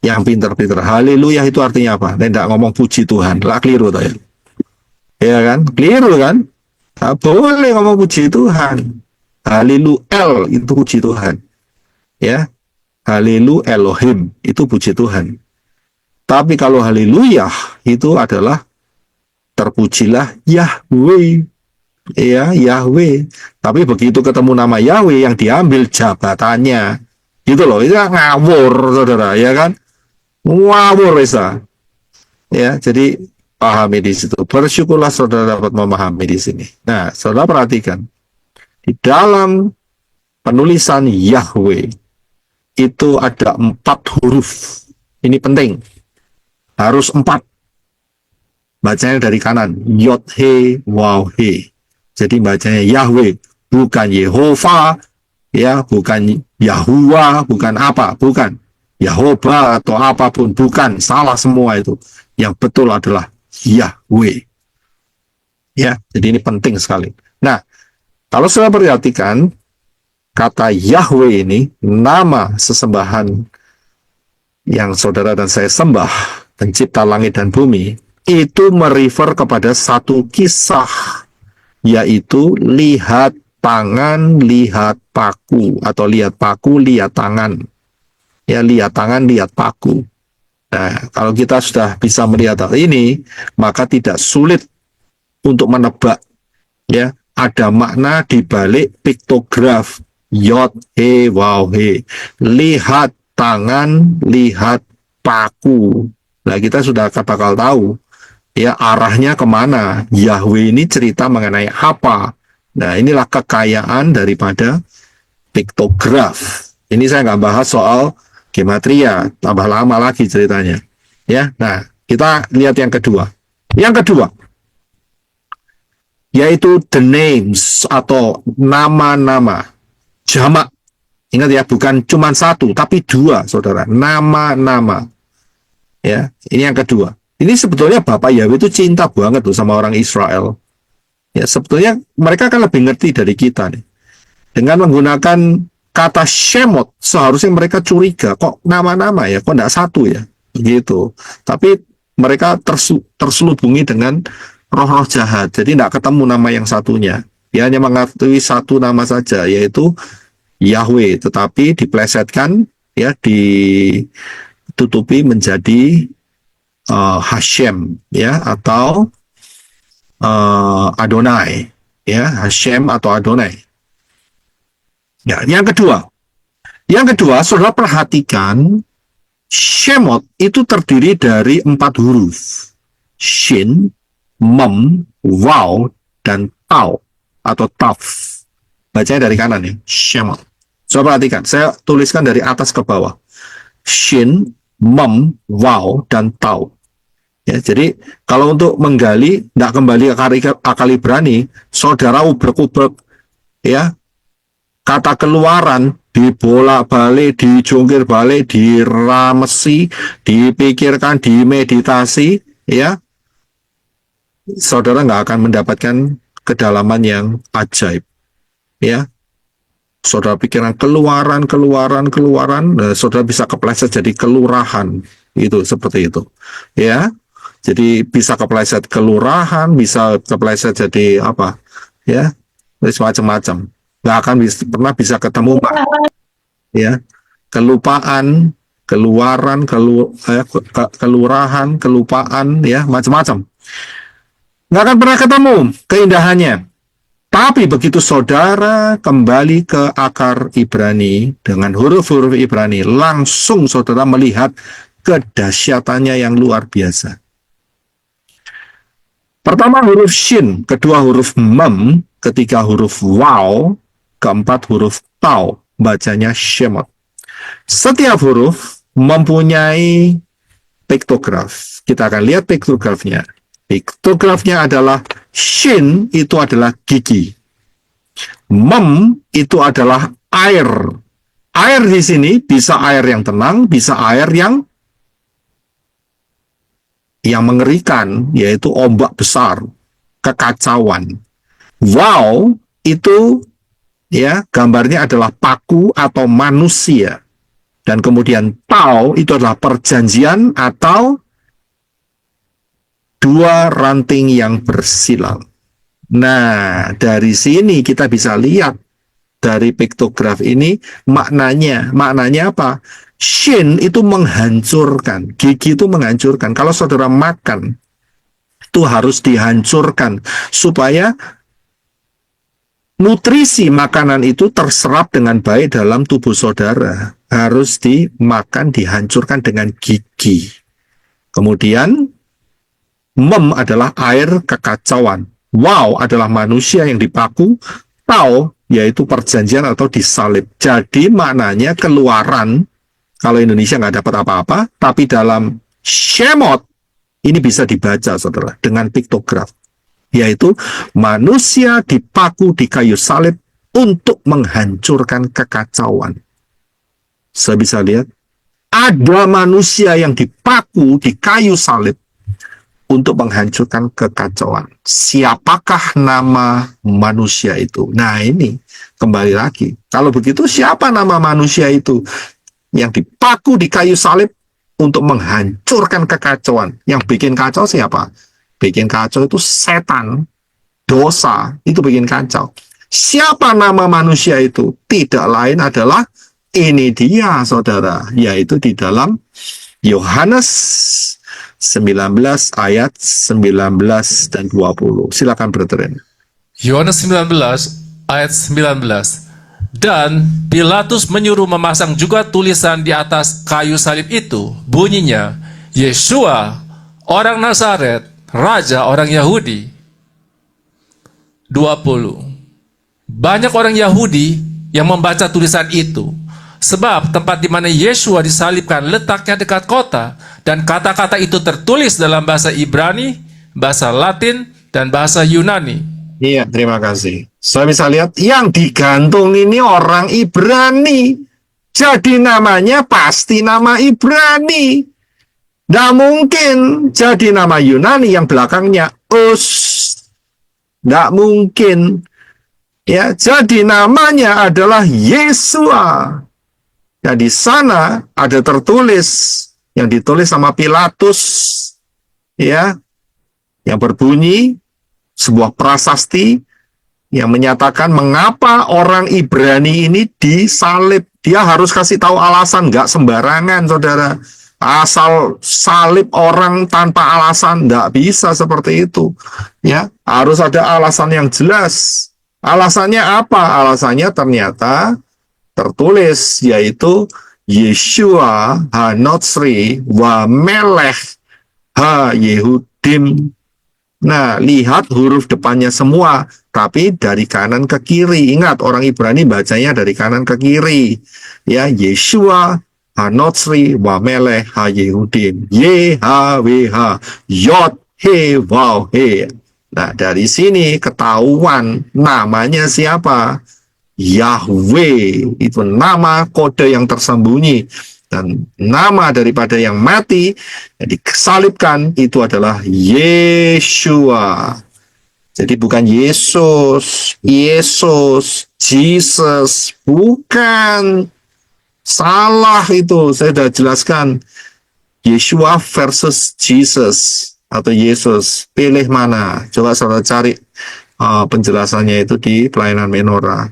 yang pinter-pinter. Haleluya itu artinya apa? Tidak ngomong puji Tuhan. Lah keliru tuh ya. Ya kan? Keliru kan? Nah, boleh ngomong puji Tuhan. Haleluya itu puji Tuhan. Ya. Haleluya Elohim itu puji Tuhan. Tapi kalau haleluya itu adalah terpujilah Yahweh. Ya, Yahweh. Tapi begitu ketemu nama Yahweh yang diambil jabatannya. Gitu loh. Itu ngawur, saudara. Ya kan? Ngawur bisa, ya. Jadi pahami di situ. Bersyukurlah saudara dapat memahami di sini. Nah, saudara perhatikan di dalam penulisan Yahweh itu ada 4 huruf. Ini penting. Harus 4. Bacanya dari kanan. Yod, He, Waw, He. Jadi bacanya Yahweh. Bukan Yehova, ya, bukan Yahuwah, bukan apa, bukan Yahova atau apapun, bukan. Salah semua itu. Yang betul adalah Yahweh. Ya, jadi ini penting sekali. Nah, kalau saya perhatikan, kata Yahweh ini, nama sesembahan yang saudara dan saya sembah, pencipta langit dan bumi, itu merefer kepada satu kisah, yaitu lihat tangan, lihat paku, atau lihat paku, lihat tangan. Ya, lihat tangan, lihat paku. Nah, kalau kita sudah bisa melihat hal ini, maka tidak sulit untuk menebak, ya, ada makna di balik piktograf Yod, He, Waw, He. Lihat tangan, lihat paku. Nah, kita sudah bakal tahu, ya, arahnya kemana. Yahweh ini cerita mengenai apa. Nah, inilah kekayaan daripada piktograf. Ini saya nggak bahas soal gematria, tambah lama lagi ceritanya. Ya, nah, kita lihat yang kedua. Yang kedua, yaitu the names atau nama-nama. Jamak. Ingat ya, bukan cuma 1, tapi 2, saudara. Nama-nama. Ya, ini yang kedua. Ini sebetulnya Bapak Yahweh itu cinta banget tuh sama orang Israel. Ya, sebetulnya mereka kan lebih ngerti dari kita nih. Dengan menggunakan kata Shemot, seharusnya mereka curiga, kok nama-nama ya, kok enggak 1 ya, begitu. Tapi mereka terselubungi dengan roh-roh jahat, jadi enggak ketemu nama yang satunya. Dia hanya mengakui 1 nama saja, yaitu Yahweh, tetapi diplesetkan, ya, ditutupi menjadi Hashem, ya, atau Adonai, ya, Hashem atau Adonai. Ya, yang kedua, saudara perhatikan, Shemot itu terdiri dari 4 huruf, Shin, Mem, Waw, dan Tau atau Taf. Bacanya dari kanan ya, Shemot. Coba perhatikan, saya tuliskan dari atas ke bawah. Shin, Mem, Waw, dan Tau. Ya, jadi kalau untuk menggali, tidak kembali ke akal Ibrani, saudara ubrek-ubrek, ya, kata keluaran dibolak-balik, dijungkir balik, diramesi, dipikirkan, dimeditasi, ya, saudara nggak akan mendapatkan kedalaman yang ajaib, ya. Saudara pikiran keluaran, nah, saudara bisa kepleset jadi kelurahan, itu seperti itu, ya. Jadi bisa kepleset kelurahan, bisa kepleset jadi apa, ya, macam-macam. Nggak akan pernah bisa ketemu, Pak, ya. Kelupaan, keluaran, kelurahan, kelupaan, ya, macam-macam. Nggak akan pernah ketemu keindahannya. Tapi begitu saudara kembali ke akar Ibrani dengan huruf-huruf Ibrani, langsung saudara melihat kedahsyatannya yang luar biasa. Pertama huruf Shin, kedua huruf Mem, ketiga huruf Waw, keempat huruf Tau, bacanya Shemot. Setiap huruf mempunyai piktograf. Kita akan lihat piktografnya. Piktografnya adalah Shin, itu adalah gigi. Mem itu adalah air. Air di sini bisa air yang tenang, bisa air yang mengerikan, yaitu ombak besar, kekacauan. Wow itu, ya, gambarnya adalah paku atau manusia. Dan kemudian Tau itu adalah perjanjian atau 2 ranting yang bersilang. Nah, dari sini kita bisa lihat dari piktograf ini maknanya. Maknanya apa? Shin itu menghancurkan, gigi itu menghancurkan. Kalau saudara makan, itu harus dihancurkan supaya nutrisi makanan itu terserap dengan baik dalam tubuh saudara. Harus dimakan, dihancurkan dengan gigi. Kemudian Mem adalah air kekacauan. Wow adalah manusia yang dipaku. Tau yaitu perjanjian atau disalib. Jadi maknanya Keluaran, kalau Indonesia nggak dapat apa-apa, tapi dalam Shemot ini bisa dibaca, saudara, dengan piktograf, yaitu manusia dipaku di kayu salib untuk menghancurkan kekacauan. Saya bisa lihat, ada manusia yang dipaku di kayu salib untuk menghancurkan kekacauan. Siapakah nama manusia itu? Nah ini, kembali lagi. Kalau begitu, siapa nama manusia itu? Yang dipaku di kayu salib untuk menghancurkan kekacauan. Yang bikin kacau siapa? Bikin kacau itu setan, dosa, itu bikin kacau. Siapa nama manusia itu? Tidak lain adalah, ini dia, saudara, yaitu di dalam Yohanes 19 ayat 19 dan 20. Silakan brethren. Yohanes 19 ayat 19. Dan Pilatus menyuruh memasang juga tulisan di atas kayu salib itu. Bunyinya, Yeshua, orang Nazaret, Raja orang Yahudi. 20. Banyak orang Yahudi yang membaca tulisan itu. Sebab tempat di mana Yeshua disalibkan letaknya dekat kota, dan kata-kata itu tertulis dalam bahasa Ibrani, bahasa Latin, dan bahasa Yunani. Iya, terima kasih. Saya bisa lihat yang digantung ini orang Ibrani. Jadi namanya pasti nama Ibrani. Nggak mungkin jadi nama Yunani yang belakangnya Us. Nggak mungkin. Ya, jadi namanya adalah Yesua. Nah, di sana ada tertulis yang ditulis sama Pilatus, ya, yang berbunyi sebuah prasasti yang menyatakan mengapa orang Ibrani ini disalib. Dia harus kasih tahu alasan, nggak sembarangan, saudara. Asal salib orang tanpa alasan, nggak bisa seperti itu. Ya, harus ada alasan yang jelas. Alasannya apa? Alasannya ternyata tertulis, yaitu Yeshua ha-Notsri wa Melech ha-Yehudim. Nah, lihat huruf depannya semua, tapi dari kanan ke kiri. Ingat, orang Ibrani bacanya dari kanan ke kiri. Ya, Yeshua ha-Notsri wa Melech ha-Yehudim. Y-H-W-H Yod-He-Waw-He. Nah, dari sini ketahuan namanya siapa? Yahweh, itu nama kode yang tersembunyi, dan nama daripada yang mati yang disalibkan itu adalah Yeshua. Jadi bukan Yesus, Jesus, bukan. Salah itu, saya sudah jelaskan. Yeshua versus Jesus atau Yesus, pilih mana? Coba saudara cari penjelasannya itu di pelayanan Menora.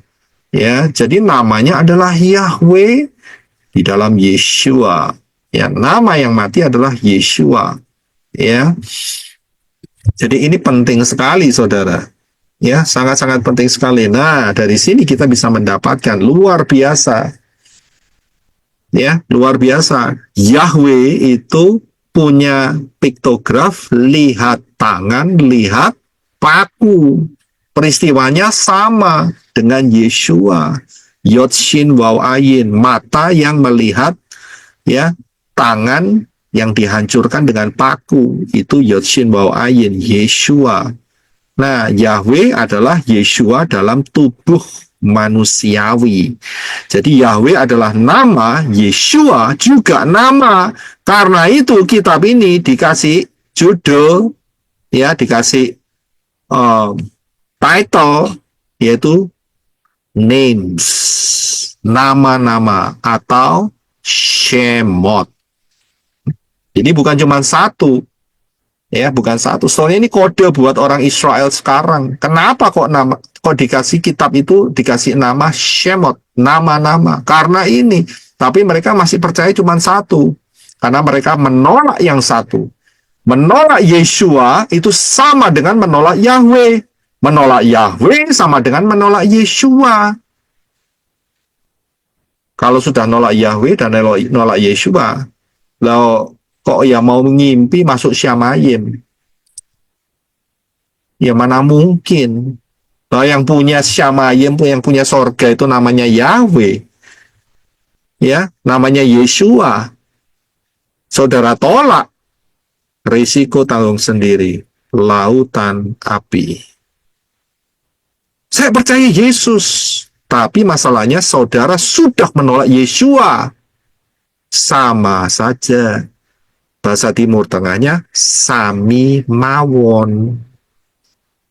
Ya, jadi namanya adalah Yahweh di dalam Yeshua. Ya, nama yang mati adalah Yeshua. Ya. Jadi ini penting sekali, saudara. Ya, sangat-sangat penting sekali. Nah, dari sini kita bisa mendapatkan luar biasa. Ya, luar biasa. Yahweh itu punya piktograf, lihat tangan, lihat paku. Peristiwanya sama dengan Yeshua. Yod Shin Waw Ayin, mata yang melihat, ya, tangan yang dihancurkan dengan paku, itu Yod Shin Waw Ayin, Yeshua. Nah, Yahweh adalah Yeshua dalam tubuh manusiawi. Jadi Yahweh adalah nama, Yeshua juga nama. Karena itu kitab ini dikasih judul, ya, dikasih title, yaitu names, nama-nama atau Shemot. Jadi bukan cuma satu, ya, bukan satu. Soalnya ini kode buat orang Israel sekarang. Kenapa kok dikasih kitab itu dikasih nama Shemot, nama-nama? Karena ini. Tapi mereka masih percaya cuma satu, karena mereka menolak yang satu. Menolak Yeshua itu sama dengan menolak Yahweh. Menolak Yahweh sama dengan menolak Yeshua. Kalau sudah nolak Yahweh dan nolak Yeshua, lalu kok ya mau ngimpi masuk Syamayim? Ya mana mungkin. Bahwa yang punya Syamayim, yang punya sorga itu namanya Yahweh. Ya, namanya Yeshua. Saudara tolak, risiko tanggung sendiri, lautan api. Saya percaya Yesus, tapi masalahnya saudara sudah menolak Yeshua. Sama saja. Bahasa Timur Tengahnya sami mawon.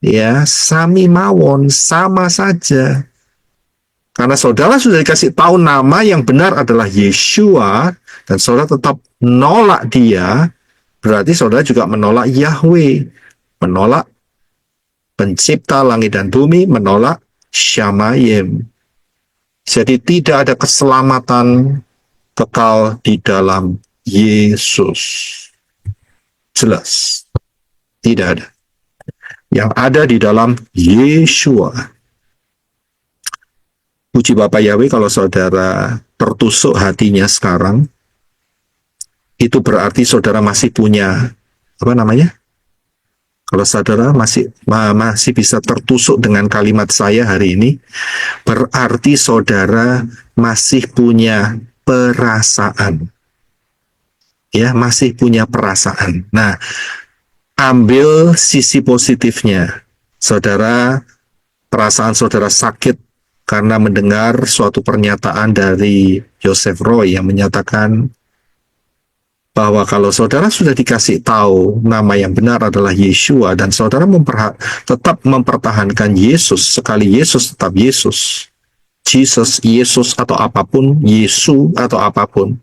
Ya, sami mawon, sama saja. Karena saudara sudah dikasih tahu nama yang benar adalah Yeshua, dan saudara tetap menolak dia, berarti saudara juga menolak Yahweh, menolak pencipta langit dan bumi, menolak Syamayim. Jadi tidak ada keselamatan kekal di dalam Yesus. Jelas. Tidak ada. Yang ada di dalam Yeshua. Puji Bapak Yahweh, kalau saudara tertusuk hatinya sekarang, itu berarti saudara masih punya, apa namanya? Kalau saudara masih bisa tertusuk dengan kalimat saya hari ini, berarti saudara masih punya perasaan. Ya, masih punya perasaan. Nah, ambil sisi positifnya. Saudara, perasaan saudara sakit karena mendengar suatu pernyataan dari Joseph Roy yang menyatakan bahwa kalau saudara sudah dikasih tahu nama yang benar adalah Yeshua, dan saudara tetap mempertahankan Yesus, sekali Yesus tetap Yesus, Jesus, Yesus atau apapun, Yesu atau apapun,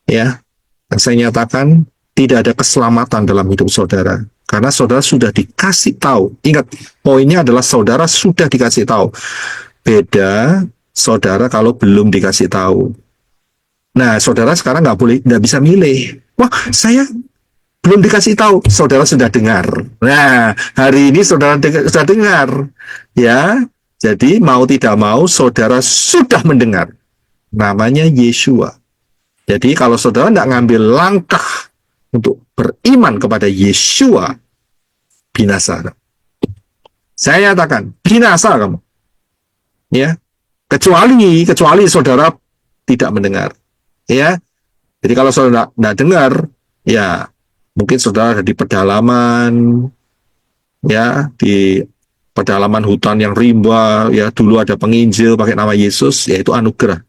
ya, dan saya nyatakan tidak ada keselamatan dalam hidup saudara, karena saudara sudah dikasih tahu. Ingat, poinnya adalah saudara sudah dikasih tahu. Beda saudara kalau belum dikasih tahu. Nah, saudara sekarang nggak bisa milih. Wah, saya belum dikasih tahu. Saudara sudah dengar. Nah, hari ini saudara sudah dengar, ya. Jadi mau tidak mau saudara sudah mendengar. Namanya Yeshua. Jadi kalau saudara tidak ngambil langkah untuk beriman kepada Yeshua, binasa. Saya nyatakan binasa kamu. Ya, kecuali saudara tidak mendengar. Ya, jadi kalau saudara tidak dengar, ya mungkin saudara ada di pedalaman, ya, di pedalaman hutan yang rimba, ya, dulu ada penginjil pakai nama Yesus, yaitu anugerah.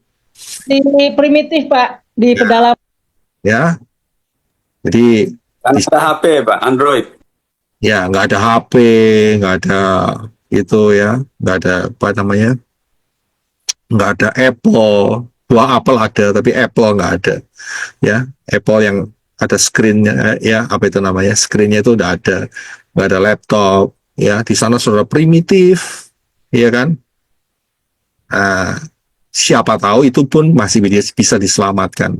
Di primitif, Pak, di pedalaman. Ya, jadi Kan ada HP, Pak, Android. ya nggak ada HP, nggak ada itu, ya, nggak ada apa namanya, nggak ada Apple. Buah Apple ada, tapi Apple nggak ada. Ya, Apple yang ada screen-nya, ya, apa itu namanya, screen-nya itu udah ada, nggak ada laptop. Ya, di sana saudara primitif, ya kan? Nah, siapa tahu itu pun masih bisa diselamatkan.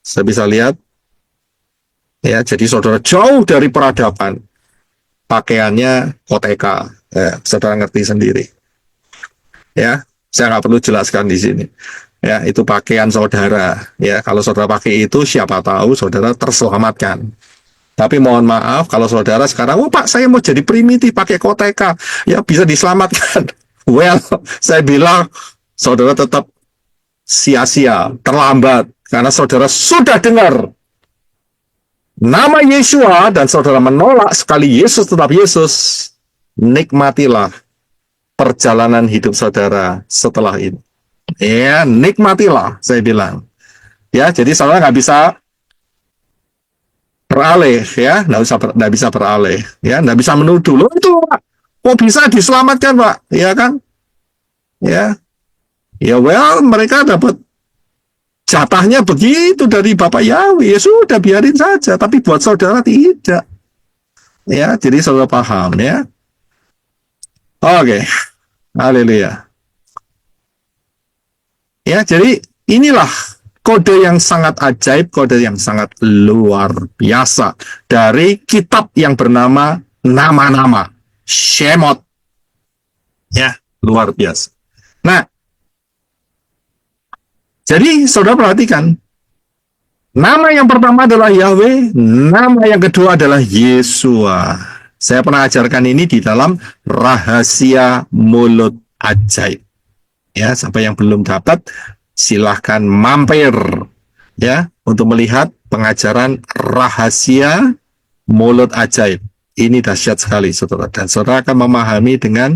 Saya bisa lihat, ya, jadi saudara jauh dari peradaban, pakaiannya koteka, ya, saudara ngerti sendiri. Ya, saya nggak perlu jelaskan di sini. Ya, itu pakaian saudara. Ya, kalau saudara pakai itu, siapa tahu saudara terselamatkan. Tapi mohon maaf, kalau saudara sekarang, oh Pak, saya mau jadi primitif, pakai koteka, ya bisa diselamatkan. Well, saya bilang, saudara tetap sia-sia, terlambat, karena saudara sudah dengar nama Yeshua, dan saudara menolak sekali Yesus tetap Yesus. Nikmatilah perjalanan hidup saudara setelah ini. Ya, nikmatilah, saya bilang. Ya, jadi saudara nggak bisa beralih, ya, nggak bisa beralih, ya, nggak bisa menuduh. Loh itu, Pak, kok bisa diselamatkan, Pak? Ya kan? Ya, ya, well, mereka dapat jatahnya begitu dari Bapak Yahweh, ya sudah, biarin saja. Tapi buat saudara tidak. Ya, jadi saudara paham, ya. Oke, haleluya. Ya, jadi inilah kode yang sangat ajaib, kode yang sangat luar biasa dari kitab yang bernama nama-nama, Shemot. Ya, luar biasa. Nah, jadi saudara perhatikan, nama yang pertama adalah Yahweh, nama yang kedua adalah Yeshua. Saya pernah ajarkan ini di dalam Rahasia Mulut Ajaib. Ya, siapa yang belum dapat silahkan mampir ya untuk melihat pengajaran Rahasia Mulut Ajaib. Ini dahsyat sekali, saudara. Dan saudara akan memahami dengan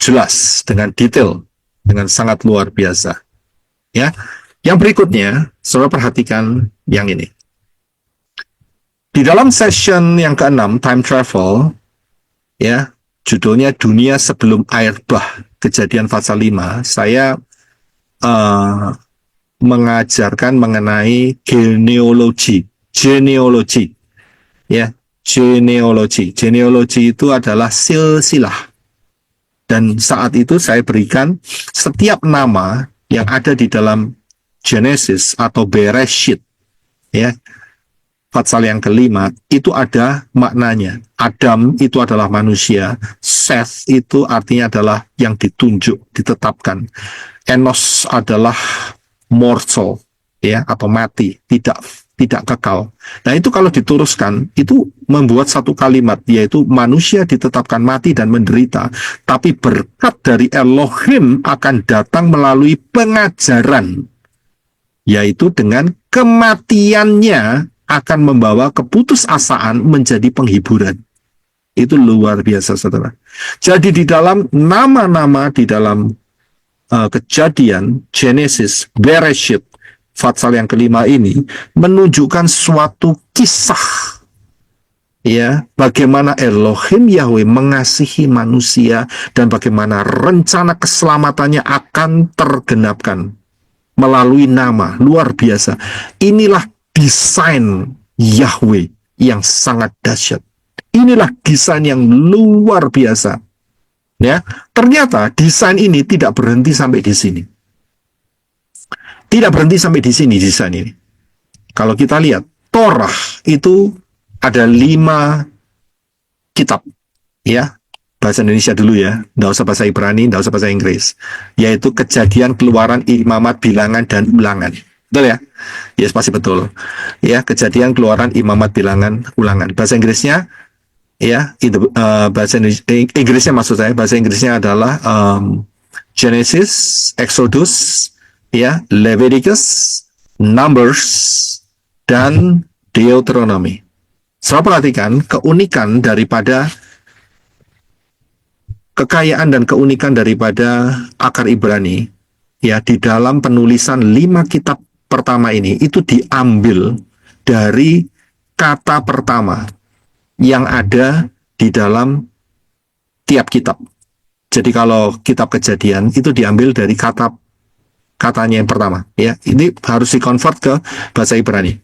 jelas, dengan detail, dengan sangat luar biasa. Ya, yang berikutnya, saudara perhatikan yang ini. Di dalam session yang ke-6, time travel, ya, judulnya Dunia Sebelum Air Bah, Kejadian pasal 5, saya mengajarkan mengenai genealogi, ya, genealogi itu adalah silsilah. Dan saat itu saya berikan setiap nama yang ada di dalam Genesis atau Bereshit, ya, pasal yang ke-5 itu ada maknanya. Adam itu adalah manusia, Seth itu artinya adalah yang ditunjuk, ditetapkan. Enos adalah mortal, ya, atau mati, tidak kekal. Nah, itu kalau dituruskan itu membuat satu kalimat, yaitu manusia ditetapkan mati dan menderita, tapi berkat dari Elohim akan datang melalui pengajaran, yaitu dengan kematiannya akan membawa keputusasaan menjadi penghiburan. Itu luar biasa, saudara. Jadi di dalam nama-nama di dalam Kejadian, Genesis, Bereshit, pasal yang ke-5 ini menunjukkan suatu kisah, ya, bagaimana Elohim Yahweh mengasihi manusia dan bagaimana rencana keselamatannya akan tergenapkan melalui nama. Luar biasa. Inilah desain Yahweh yang sangat dahsyat. Inilah desain yang luar biasa. Ya, ternyata desain ini tidak berhenti sampai di sini. Tidak berhenti sampai di sini desain ini. Kalau kita lihat, Torah itu ada 5 kitab, ya. Bahasa Indonesia dulu ya, nggak usah bahasa Ibrani, nggak usah bahasa Inggris. Yaitu Kejadian, Keluaran, Imamat, Bilangan, dan Ulangan. Betul ya? Yes, pasti betul. Ya, Kejadian, Keluaran, Imamat, Bilangan, Ulangan. Bahasa Inggrisnya, ya, itu bahasa Inggrisnya maksud saya, bahasa Inggrisnya adalah Genesis, Exodus, ya, Leviticus, Numbers, dan Deuteronomy. Saya perhatikan keunikan daripada kekayaan dan keunikan daripada akar Ibrani, ya, di dalam penulisan 5 kitab pertama ini itu diambil dari kata pertama yang ada di dalam tiap kitab. Jadi kalau kitab Kejadian itu diambil dari katanya yang pertama, ya. Ini harus dikonvert ke bahasa Ibrani.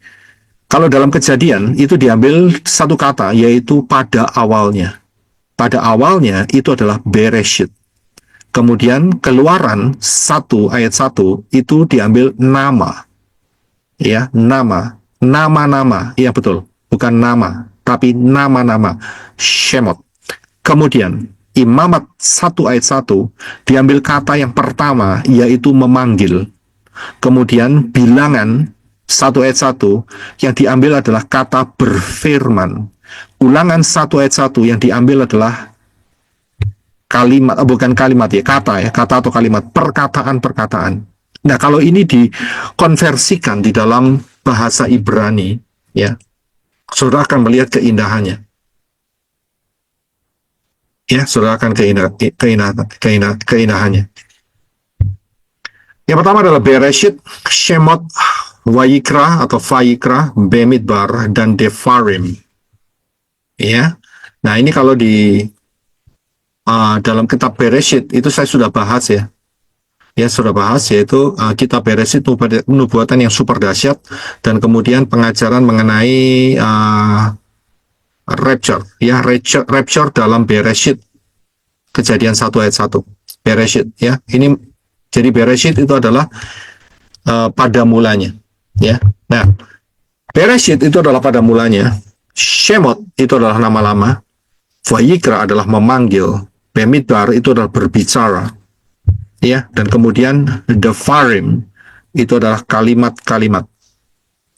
Kalau dalam Kejadian itu diambil satu kata, yaitu pada awalnya. Pada awalnya itu adalah Bereshit. Kemudian Keluaran 1 ayat 1 itu diambil nama. Ya, nama. Nama-nama. Iya betul. Bukan nama, tapi nama-nama. Shemot. Kemudian Imamat 1 ayat 1 diambil kata yang pertama, yaitu memanggil. Kemudian Bilangan 1 ayat 1 yang diambil adalah kata berfirman. Ulangan 1 ayat 1 yang diambil adalah kalimat, bukan kalimat ya, kata atau kalimat, perkataan-perkataan. Nah, kalau ini dikonversikan di dalam bahasa Ibrani, ya, saudara akan melihat keindahannya. Ya, saudara akan keindahannya. Yang pertama adalah Bereshit, Shemot, Wayikra atau Vayikra, Bemidbar, dan Devarim. Ya, nah ini kalau di dalam kitab Bereshit itu saya sudah bahas ya. Ya, sudah bahas, yaitu kitab Bereshit nubuatan yang super dahsyat, dan kemudian pengajaran mengenai rapture, ya, rapture dalam Bereshit, Kejadian 1 ayat 1, Bereshit, ya. Ini jadi Bereshit itu adalah pada mulanya, ya. Nah, Bereshit itu adalah pada mulanya, Shemot itu adalah nama-nama, Vayikra adalah memanggil, Bemidbar itu adalah berbicara, ya, dan kemudian Devarim itu adalah kalimat-kalimat,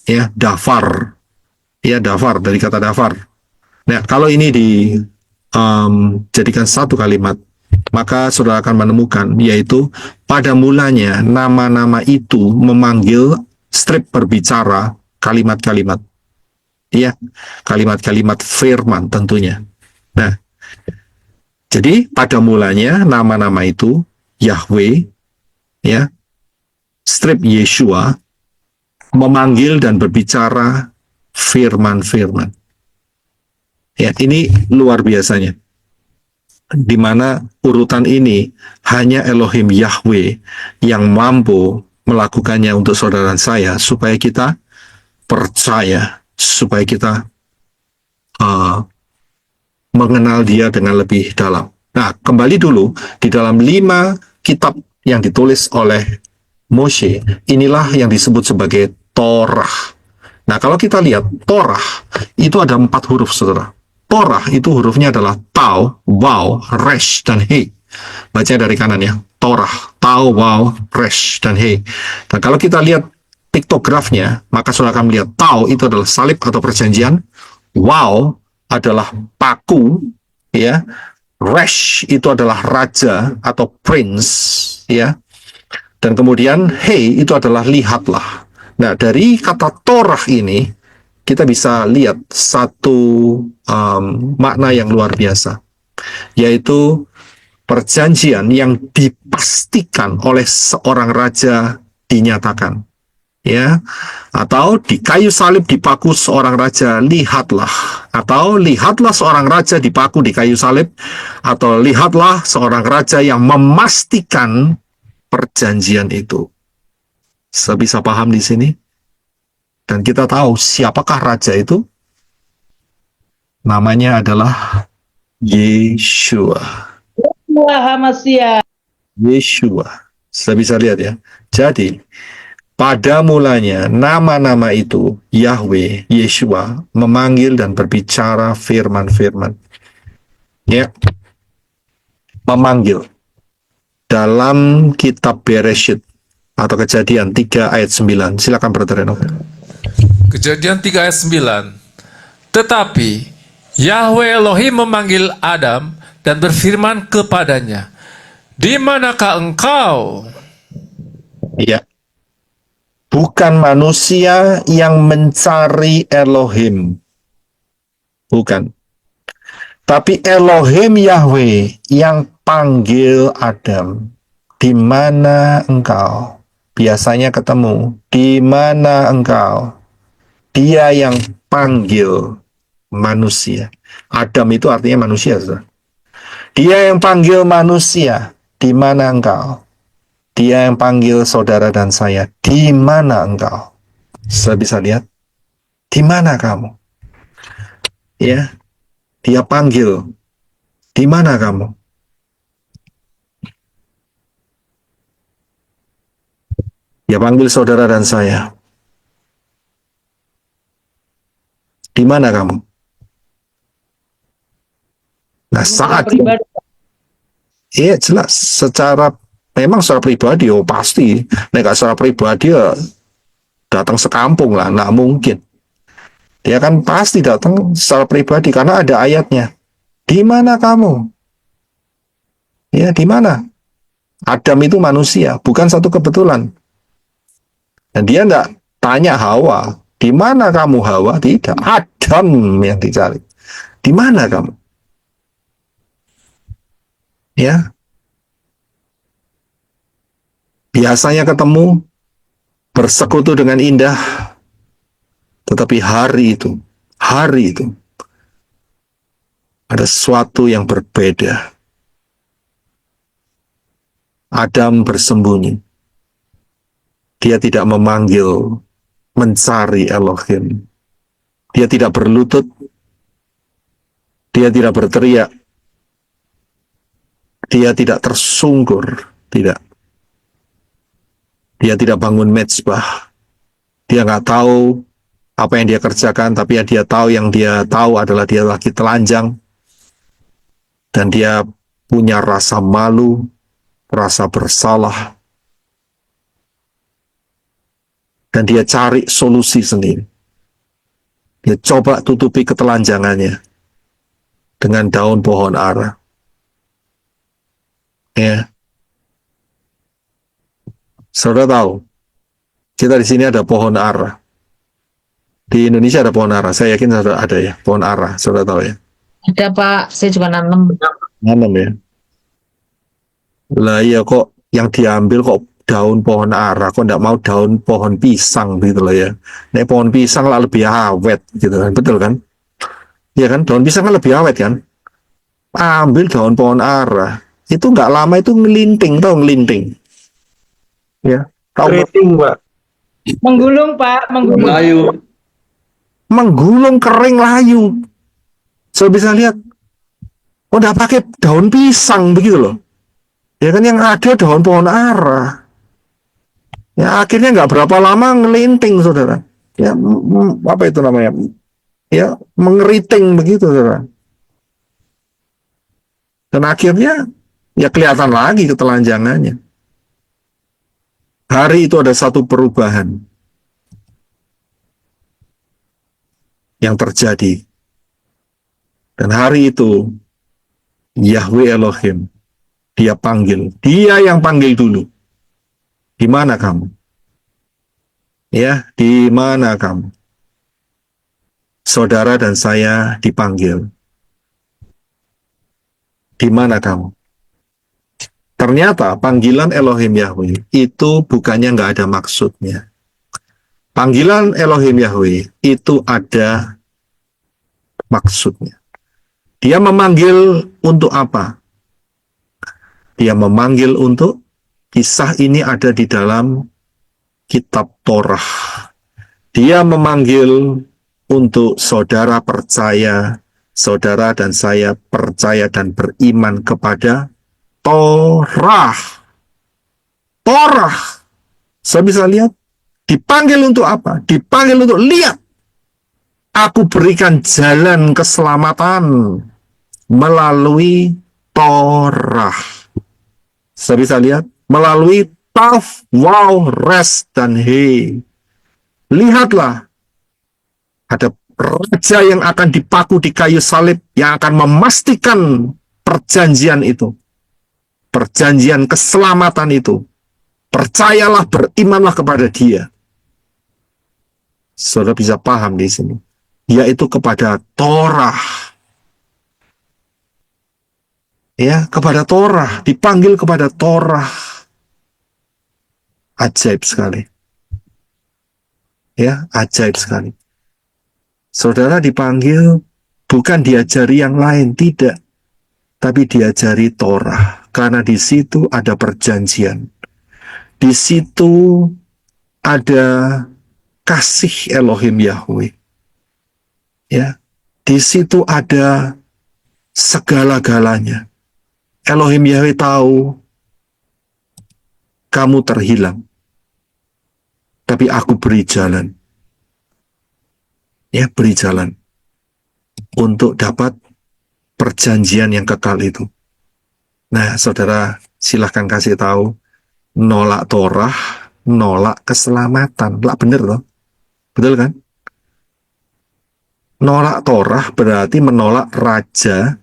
ya, dafar, ya, dafar dari kata dafar, Nah, kalau ini dijadikan satu kalimat, maka saudara akan menemukan, yaitu pada mulanya nama-nama itu memanggil strip berbicara kalimat-kalimat. Ya, kalimat-kalimat firman tentunya. Nah, jadi pada mulanya nama-nama itu Yahweh, ya, strip Yeshua memanggil dan berbicara firman-firman. Ya, ini luar biasanya. Di mana urutan ini hanya Elohim Yahweh yang mampu melakukannya untuk saudara dan saya, supaya kita percaya, supaya kita mengenal dia dengan lebih dalam. Nah, kembali dulu, di dalam 5 kitab yang ditulis oleh Moshe, inilah yang disebut sebagai Torah. Nah, kalau kita lihat, Torah itu ada 4 huruf, saudara. Torah itu hurufnya adalah Tau, Waw, Resh, dan He. Baca dari kanan ya. Torah, Tau, Waw, Resh, dan He. Dan kalau kita lihat piktografnya, maka saudara akan melihat Tau itu adalah salib atau perjanjian. Waw adalah paku, ya. Resh itu adalah raja atau prince, ya. Dan kemudian He itu adalah lihatlah. Nah, dari kata Torah ini kita bisa lihat satu makna yang luar biasa, yaitu perjanjian yang dipastikan oleh seorang raja dinyatakan, ya, atau di kayu salib dipaku seorang raja, lihatlah, atau lihatlah seorang raja dipaku di kayu salib, atau lihatlah seorang raja yang memastikan perjanjian itu. Saya bisa paham di sini, dan kita tahu siapakah raja itu. Namanya adalah Yeshua. Wah, Masya. Yeshua. Saya bisa lihat ya. Jadi pada mulanya nama-nama itu Yahweh, Yeshua memanggil dan berbicara firman-firman. Ya. Memanggil. Dalam kitab Bereshit atau Kejadian 3 ayat 9. Silakan Brother Enoch. Kejadian 3 ayat 9. Tetapi Yahweh Elohim memanggil Adam dan berfirman kepadanya, "Di manakah engkau?" Iya. Bukan manusia yang mencari Elohim. Bukan. Tapi Elohim Yahweh yang panggil Adam. Di mana engkau? Biasanya ketemu. Di mana engkau? Dia yang panggil manusia. Adam itu artinya manusia, saudara. Dia yang panggil manusia. Di mana engkau? Dia yang panggil saudara dan saya. Di mana engkau? Saya bisa lihat. Di mana kamu? Ya. Dia panggil. Di mana kamu? Dia panggil saudara dan saya. Di mana kamu? Nah, saat iya jelas memang secara pribadi, oh pasti. Nggak secara pribadi ya datang sekampung lah, nggak mungkin. Dia kan pasti datang secara pribadi karena ada ayatnya. Di mana kamu? Ya, di mana? Adam itu manusia, bukan satu kebetulan. Dan dia nggak tanya Hawa, di mana kamu Hawa? Tidak, Adam yang dicari. Di mana kamu? Ya, biasanya ketemu, bersekutu dengan indah, tetapi hari itu ada sesuatu yang berbeda. Adam bersembunyi. Dia tidak memanggil, mencari Elohim. Dia tidak berlutut. Dia tidak berteriak. Dia tidak tersungkur. Tidak. Dia tidak bangun mezbah. Dia nggak tahu apa yang dia kerjakan, tapi dia tahu yang dia tahu adalah dia lagi telanjang. Dan dia punya rasa malu, rasa bersalah. Dan dia cari solusi sendiri. Dia coba tutupi ketelanjangannya. dengan daun pohon ara. Ya, saudara tahu, kita di sini ada pohon ara. Di Indonesia ada pohon ara. Saya yakin saudara ada ya, pohon ara. Saudara tahu ya? Ada Pak, saya juga nanam. Nanam ya. Lah iya kok yang diambil kok daun pohon ara, kok enggak mau daun pohon pisang gitu loh ya. Nek pohon pisang lah lebih awet gitu kan, betul kan? Iya kan, daun pisang kan lebih awet kan? Ambil daun pohon ara, itu nggak lama itu ngelinting, tahu ngelinting? Ya, tahu Keriting, Pak. Menggulung, Pak, menggulung. Melayu. menggulung kering layu. So bisa lihat, oh nggak pakai daun pisang begitu loh. Ya kan yang ada daun pohon ara. Ya akhirnya nggak berapa lama ngelinting saudara. Ya apa itu namanya? Ya mengeriting begitu saudara. Dan akhirnya ya kelihatan lagi ketelanjangannya. Hari itu ada satu perubahan yang terjadi. Dan hari itu Yahweh Elohim, dia panggil, dia yang panggil dulu. Di mana kamu? Ya, di mana kamu? Saudara dan saya dipanggil. Di mana kamu? Ternyata panggilan Elohim Yahweh itu bukannya nggak ada maksudnya. Panggilan Elohim Yahweh itu ada maksudnya. Dia memanggil untuk apa? Dia memanggil untuk, kisah ini ada di dalam kitab Torah. Dia memanggil untuk saudara percaya, saudara dan saya percaya dan beriman kepada Torah. Torah. Saya bisa lihat, dipanggil untuk apa? Dipanggil untuk lihat. Aku berikan jalan keselamatan melalui Torah. Saya bisa lihat, melalui Taf, Waw, Res, dan He. Lihatlah, ada raja yang akan dipaku di kayu salib yang akan memastikan perjanjian itu. Perjanjian keselamatan itu. Percayalah, berimanlah kepada dia. Saudara bisa paham di sini. Yaitu kepada Torah. Ya, kepada Torah. Dipanggil kepada Torah. Ajaib sekali. Ya, ajaib sekali. Saudara dipanggil bukan diajari yang lain, tidak. Tapi diajari Torah. Karena di situ ada perjanjian. Di situ ada kasih Elohim Yahweh. Ya, di situ ada segala-galanya. Elohim Yahweh tahu kamu terhilang. Tapi aku beri jalan. Ya, beri jalan untuk dapat perjanjian yang kekal itu. Nah, saudara, silahkan kasih tahu, nolak Torah, nolak keselamatan. Lah bener loh. Betul kan? Nolak Torah berarti menolak raja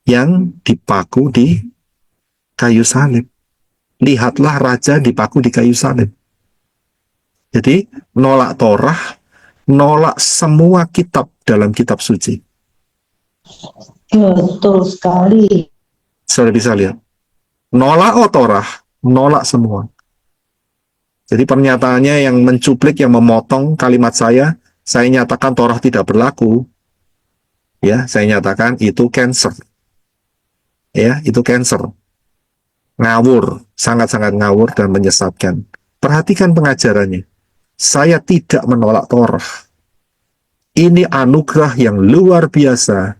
yang dipaku di kayu salib. Lihatlah raja dipaku di kayu salib. Jadi, nolak Torah, nolak semua kitab dalam kitab suci. Betul sekali. Saudara bisa lihat. Nolak Torah, nolak semua. Jadi pernyataannya yang mencuplik, yang memotong kalimat saya nyatakan Torah tidak berlaku. Ya, saya nyatakan itu cancer. Ya, itu cancer. Ngawur, sangat-sangat ngawur dan menyesatkan. Perhatikan pengajarannya. Saya tidak menolak Torah. Ini anugerah yang luar biasa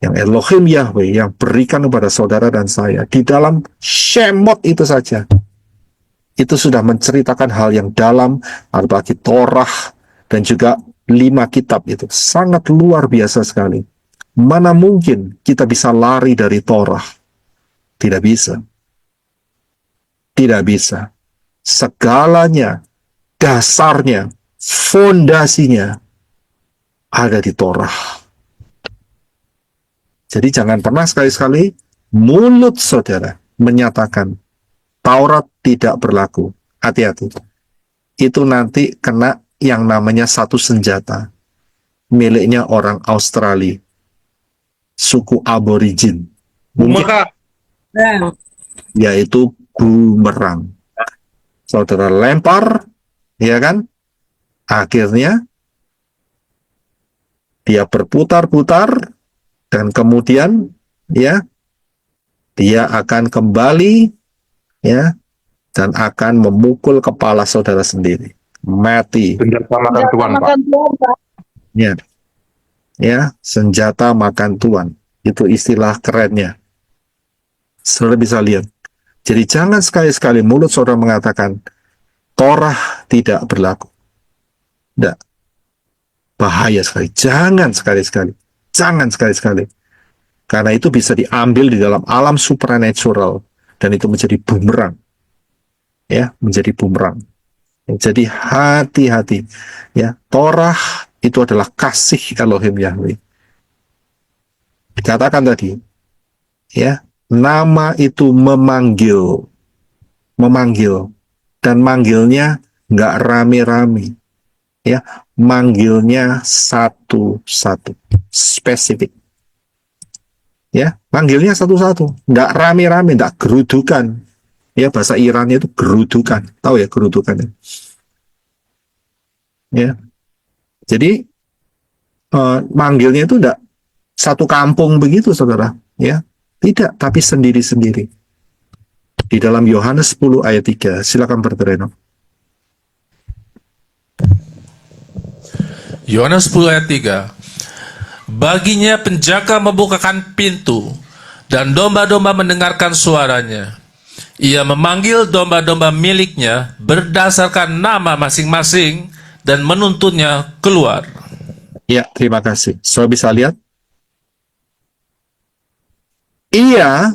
yang Elohim Yahweh yang berikan kepada saudara dan saya. Di dalam Shemot itu saja. Itu sudah menceritakan hal yang dalam, apalagi Torah dan juga 5 kitab itu. Sangat luar biasa sekali. Mana mungkin kita bisa lari dari Torah? Tidak bisa. Tidak bisa. Segalanya, dasarnya, fondasinya ada di Torah. Jadi jangan pernah sekali-sekali mulut saudara menyatakan Taurat tidak berlaku. Hati-hati. Itu nanti kena yang namanya satu senjata miliknya orang Australia, suku aborigin. Mungkin yaitu bumerang. Saudara lempar, ya kan? Akhirnya dia berputar-putar dan kemudian ya dia akan kembali ya dan akan memukul kepala saudara sendiri. Mati. Senjata makan Tuhan, Pak. Makan Tuhan, Pak. Ya. Ya, senjata makan tuan. Itu istilah kerennya. Saudara bisa lihat. Jadi jangan sekali-sekali mulut saudara mengatakan Torah tidak berlaku. Tidak. Bahaya sekali. Jangan sekali-sekali. Jangan sekali-sekali. Karena itu bisa diambil di dalam alam supranatural dan itu menjadi bumerang. Ya, menjadi bumerang. Jadi hati-hati. Ya, Torah itu adalah kasih Elohim Yahweh. Dikatakan tadi, ya, nama itu memanggil, dan manggilnya nggak rame-rame, ya, manggilnya satu-satu, spesifik, ya, manggilnya satu-satu, nggak rame-rame, nggak gerudukan, ya, bahasa Irannya itu gerudukan, tahu ya gerudukan, ya. Jadi manggilnya itu enggak satu kampung begitu, saudara, ya. Tidak, tapi sendiri-sendiri. Di dalam Yohanes 10 ayat 3, silakan Brother Reno. Yohanes 10 ayat 3. Baginya penjaga membukakan pintu, dan domba-domba mendengarkan suaranya. Ia memanggil domba-domba miliknya berdasarkan nama masing-masing dan menuntunnya keluar. Ya, terima kasih. Saudara bisa lihat? Ia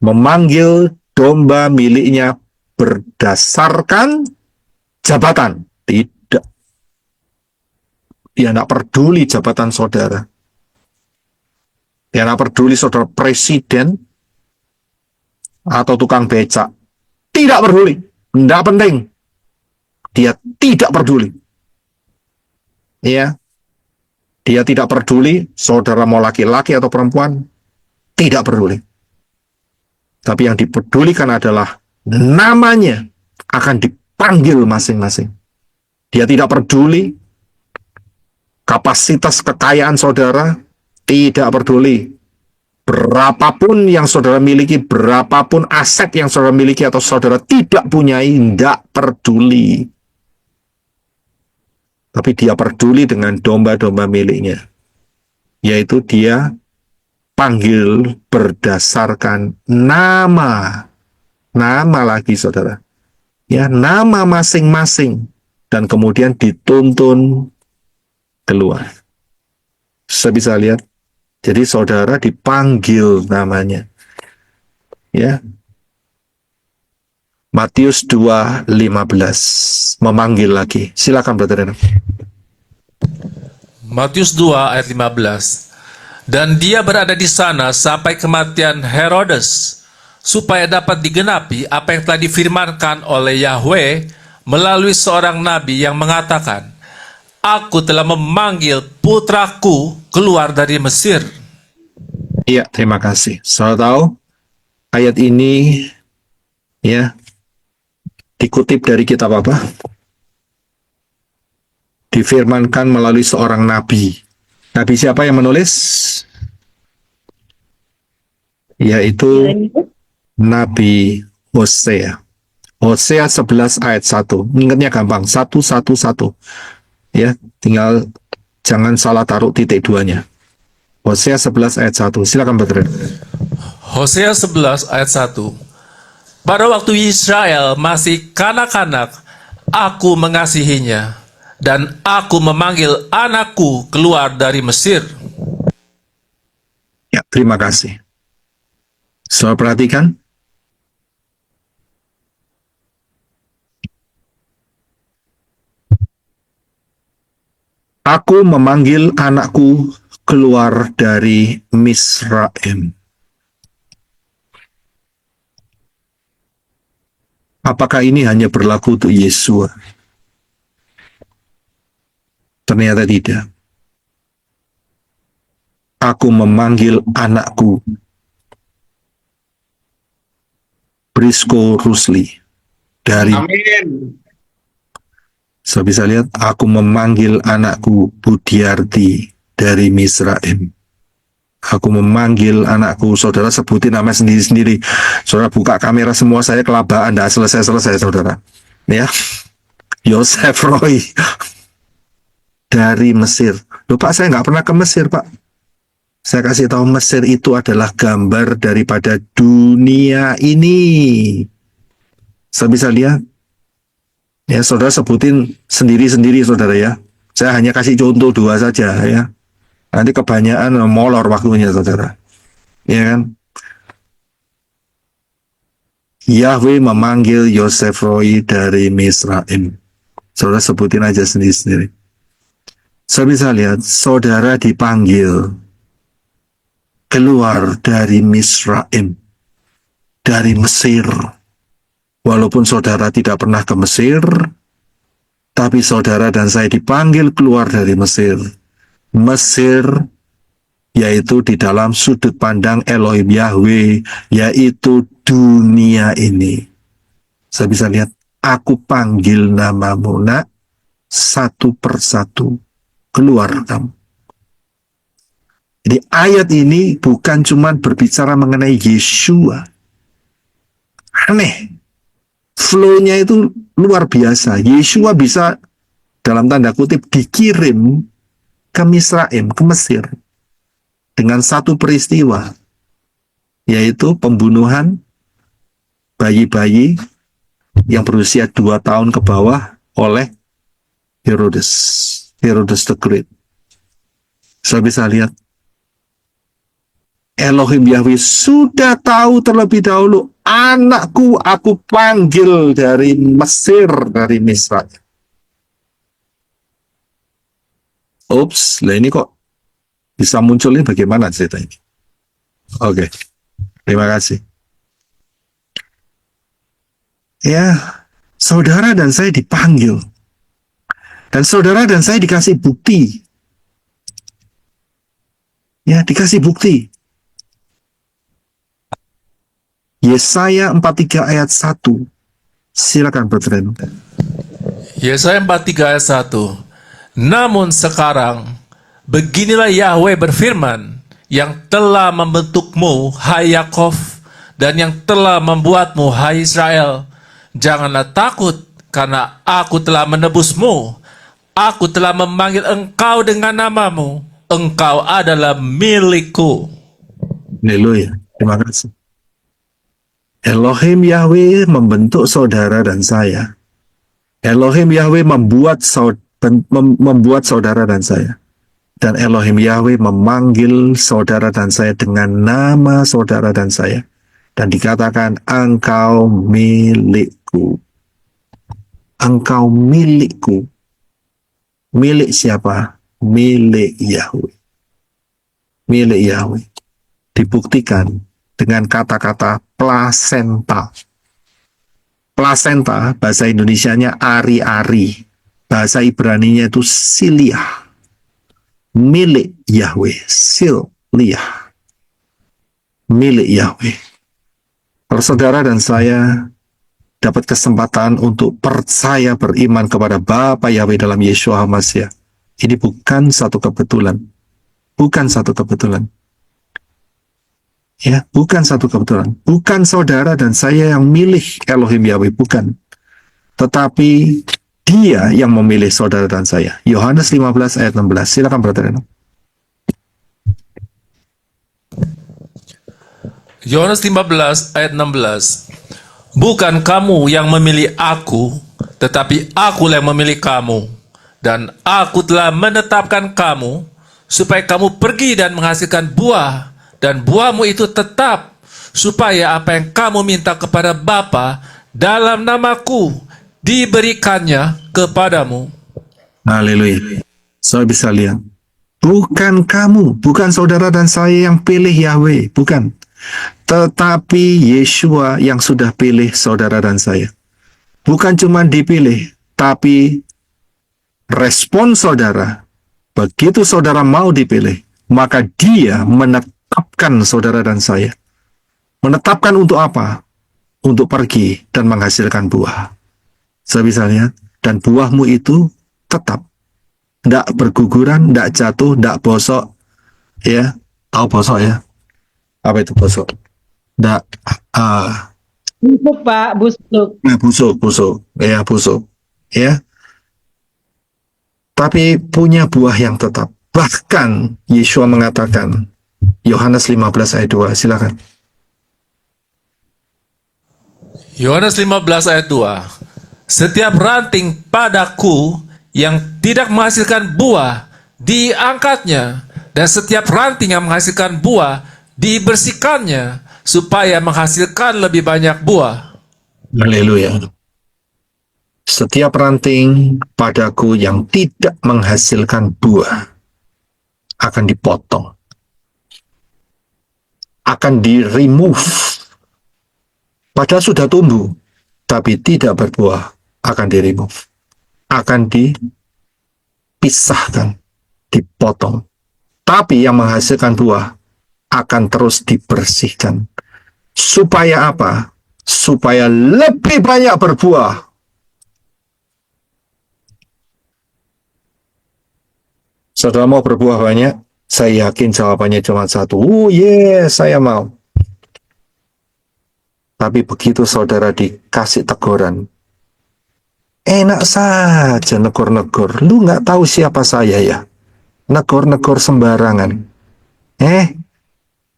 memanggil domba miliknya berdasarkan jabatan. Tidak. Dia tidak peduli jabatan saudara. Dia tidak peduli saudara presiden atau tukang becak. Tidak peduli. Tidak penting. Dia tidak peduli. Ya. Dia tidak peduli saudara mau laki-laki atau perempuan. Tidak peduli. Tapi yang dipedulikan adalah namanya akan dipanggil masing-masing. Dia tidak peduli kapasitas kekayaan saudara. Tidak peduli. Berapapun yang saudara miliki, berapapun aset yang saudara miliki atau saudara tidak punyai, tidak peduli. Tapi dia peduli dengan domba-domba miliknya. Yaitu dia panggil berdasarkan nama. Nama lagi, saudara. Ya, nama masing-masing. Dan kemudian dituntun keluar. Saya bisa lihat. Jadi saudara dipanggil namanya. Ya. Matius 2:15 memanggil lagi. Silakan Brother Reno. Matius 2 ayat 15. Dan dia berada di sana sampai kematian Herodes, supaya dapat digenapi apa yang telah difirmankan oleh Yahweh melalui seorang nabi yang mengatakan, Aku telah memanggil putraku keluar dari Mesir. Iya, terima kasih. Saudara tahu ayat ini ya dikutip dari kitab apa? Difirmankan melalui seorang nabi. Nabi siapa yang menulis? Yaitu Nabi Hosea. Hosea 11 ayat 1. Ingatnya gampang, 111. Ya, tinggal jangan salah taruh titik duanya. Hosea 11 ayat 1. Silakan Brother. Hosea 11 ayat 1. Pada waktu Israel masih kanak-kanak, aku mengasihinya, dan aku memanggil anakku keluar dari Mesir. Ya, terima kasih. Saudara perhatikan. Aku memanggil anakku keluar dari Misraim. Apakah ini hanya berlaku untuk Yesua? Ternyata tidak. Aku memanggil anakku, Brisco Rusli, dari Amin. saya bisa lihat, aku memanggil anakku Budiarti dari Misraim. Aku memanggil anakku, saudara sebutin nama sendiri-sendiri. Saudara buka kamera semua, saya kelabaan, tidak selesai-selesai, saudara. Ya, Yosef Roy dari Mesir. Loh Pak, saya nggak pernah ke Mesir, Pak. Saya kasih tahu, Mesir itu adalah gambar daripada dunia ini. Saya bisa lihat. Ya, saudara sebutin sendiri-sendiri, saudara ya. Saya hanya kasih contoh 2 saja ya. Nanti kebanyakan molor waktunya, saudara. Ya kan? Yahweh memanggil Yosef Roy dari Misraim. Saudara sebutin aja sendiri-sendiri. Saya bisa lihat, saudara dipanggil keluar dari Misraim, dari Mesir. Walaupun saudara tidak pernah ke Mesir, tapi saudara dan saya dipanggil keluar dari Mesir. Mesir, yaitu di dalam sudut pandang Elohim Yahweh, yaitu dunia ini. Saya bisa lihat, aku panggil namamu, nak, satu persatu keluar kamu. Jadi ayat ini bukan cuma berbicara mengenai Yeshua. Aneh. Flow-nya itu luar biasa. Yeshua bisa dalam tanda kutip dikirim ke Misraim, ke Mesir, dengan satu peristiwa, yaitu pembunuhan bayi-bayi yang berusia 2 tahun ke bawah oleh Herodes the Great. Saya bisa lihat, Elohim Yahweh sudah tahu terlebih dahulu, anakku aku panggil dari Mesir, dari Misraim. Ups, lah ini kok bisa muncul ini, bagaimana cerita ini? Oke, terima kasih. Ya, saudara dan saya dipanggil. Dan saudara dan saya dikasih bukti. Ya, dikasih bukti. Yesaya 43 ayat 1. Silakan Brother Reno. Yesaya 43 ayat 1. Namun sekarang, beginilah Yahweh berfirman, yang telah membentukmu, hai Yakov, dan yang telah membuatmu, hai Israel. Janganlah takut, karena aku telah menebusmu. Aku telah memanggil engkau dengan namamu. Engkau adalah milikku. Haleluya. Terima kasih. Elohim Yahweh membentuk saudara dan saya. Elohim Yahweh membuat saudara dan saya. Dan Elohim Yahweh memanggil saudara dan saya dengan nama saudara dan saya. Dan dikatakan, engkau milikku. Engkau milikku. Milik siapa? Milik Yahweh. Milik Yahweh. Dibuktikan dengan kata-kata plasenta. Plasenta, bahasa Indonesianya ari-ari. Bahasa Ibraninya itu siliah. Milik Yahweh. Siliah. Milik Yahweh. Kalau saudara dan saya dapat kesempatan untuk percaya beriman kepada Bapa Yahweh dalam Yeshua HaMashiach, ini bukan satu kebetulan. Bukan satu kebetulan. Ya, bukan satu kebetulan. Bukan saudara dan saya yang milih Elohim Yahweh, bukan. Tetapi Dia yang memilih saudara dan saya. Yohanes 15 ayat 16. Silakan Brother Reno. Yohanes 15 ayat 16. Bukan kamu yang memilih aku, tetapi aku yang memilih kamu. Dan aku telah menetapkan kamu, supaya kamu pergi dan menghasilkan buah, dan buahmu itu tetap, supaya apa yang kamu minta kepada Bapa dalam namaku diberikannya kepadamu. Haleluya. Saya bisa lihat Bukan kamu, bukan saudara dan saya yang pilih Yahweh, bukan. Tetapi Yeshua yang sudah pilih saudara dan saya. Bukan cuma dipilih, tapi respon saudara. Begitu saudara mau dipilih, maka dia menetapkan saudara dan saya. Menetapkan untuk apa? Untuk pergi dan menghasilkan buah. Misalnya, dan buahmu itu tetap. Tidak berguguran, tidak jatuh, tidak bosok. Ya, tahu bosok ya? Apa itu bosok? Tidak, Busuk Pak, busuk. busuk. Ya, busuk. Ya, tapi punya buah yang tetap. Bahkan Yeshua mengatakan, Yohanes 15 ayat 2, silakan. Yohanes 15 ayat 2. Setiap ranting padaku yang tidak menghasilkan buah, diangkatnya. Dan setiap ranting yang menghasilkan buah, dibersihkannya, supaya menghasilkan lebih banyak buah. Haleluya. Setiap ranting padaku yang tidak menghasilkan buah akan dipotong. Akan di-remove. Padahal sudah tumbuh, tapi tidak berbuah, akan di-remove. Akan dipisahkan, dipotong. Tapi yang menghasilkan buah akan terus dibersihkan. Supaya apa? Supaya lebih banyak berbuah. Saudara mau berbuah banyak? Saya yakin jawabannya cuma satu. Oh yes, saya mau. Tapi begitu saudara dikasih teguran, enak saja negor-negor. Lu nggak tahu siapa saya ya? Negor-negor sembarangan.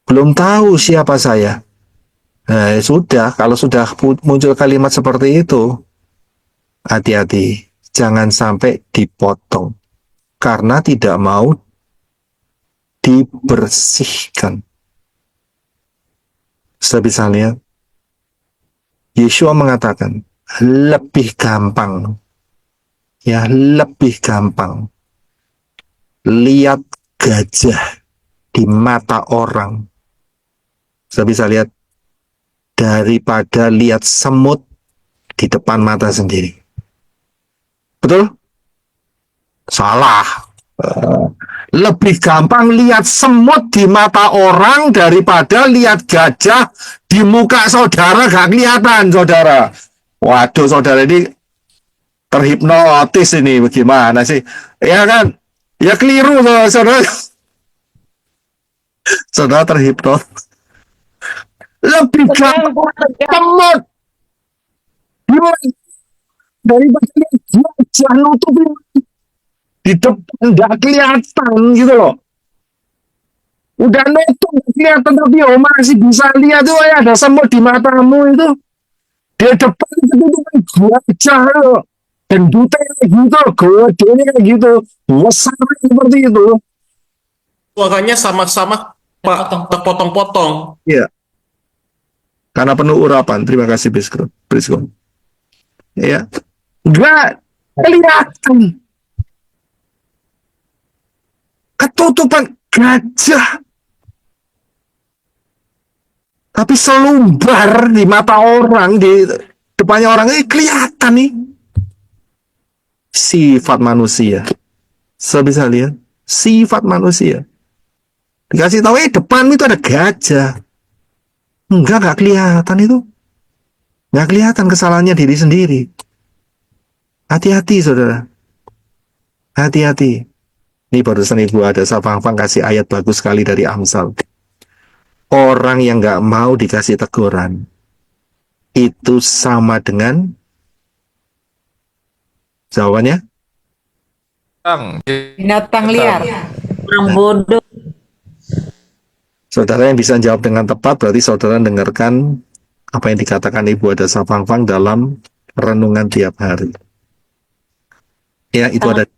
Belum tahu siapa saya. Nah, sudah. Kalau sudah muncul kalimat seperti itu, hati-hati. Jangan sampai dipotong. Karena tidak mau dibersihkan. Misalnya, Yeshua mengatakan, lebih gampang. Ya, lebih gampang. Lihat gajah di mata orang. Saya bisa lihat daripada lihat semut di depan mata sendiri. Betul? Salah. Lebih gampang lihat semut di mata orang daripada lihat gajah di muka saudara gak kelihatan, saudara. Waduh, saudara ini terhipnotis ini bagaimana sih? Ya kan? Ya keliru, saudara. Saudara terhipnotis. Lebih gampang semut daripada gajah nutupin di depan nggak kelihatan gitu loh. Udah nutup kelihatan tapi masih bisa lihat tuh ya ada semut di matamu itu. Di depan ketutupan gajah loh. Gendutnya kayak gitu, gedenya kayak gitu, besar seperti itu. Suaranya sama-sama Pak terpotong-potong. Iya. Karena penuh urapan. Terima kasih Brisko. Ya. Enggak kelihatan. Ketutupan gajah. Tapi selumbar di mata orang, di depannya orang ini kelihatan nih. Sifat manusia. Saya bisa lihat. Sifat manusia. Dikasih tahu, depan itu ada gajah. Enggak kelihatan itu. Enggak kelihatan kesalahannya diri sendiri. Hati-hati, saudara. Hati-hati. Ini barusan Ibu ada Safang kasih ayat bagus sekali dari Amsal. Orang yang nggak mau dikasih teguran, itu sama dengan jawabannya? Binatang liar. Orang bodoh. Saudara yang bisa jawab dengan tepat berarti saudara dengarkan apa yang dikatakan Ibu ada Safang dalam renungan tiap hari. Ya, itu ada.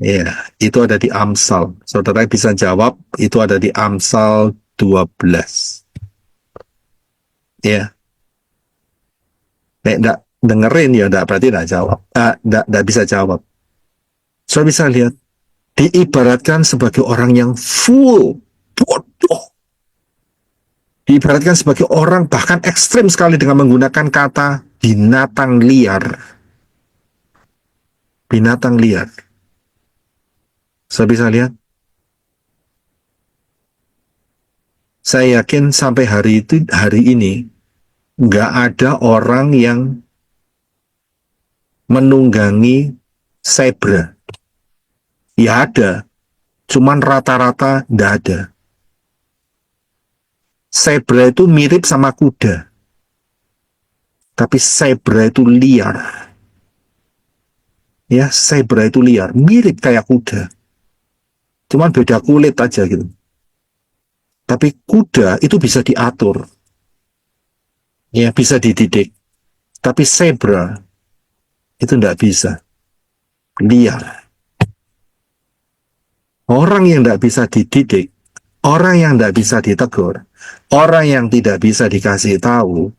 Ya, itu ada di Amsal. Saudara bisa jawab, itu ada di Amsal 12. Ya. Nek enggak dengerin ya enggak berarti enggak jawab. Enggak bisa jawab. Saudara bisa lihat diibaratkan sebagai orang yang full bodoh. Diibaratkan sebagai orang bahkan ekstrim sekali dengan menggunakan kata binatang liar. Binatang liar. Saya bisa lihat. Saya yakin sampai hari ini nggak ada orang yang menunggangi zebra. Ya ada, cuman rata-rata nggak ada. Zebra itu mirip sama kuda, tapi zebra itu liar. Ya, zebra itu liar, mirip kayak kuda, cuman beda kulit aja gitu. Tapi kuda itu bisa diatur, ya bisa dididik. Tapi zebra itu nggak bisa, liar. Orang yang nggak bisa dididik, orang yang nggak bisa ditegur, orang yang tidak bisa dikasih tahu,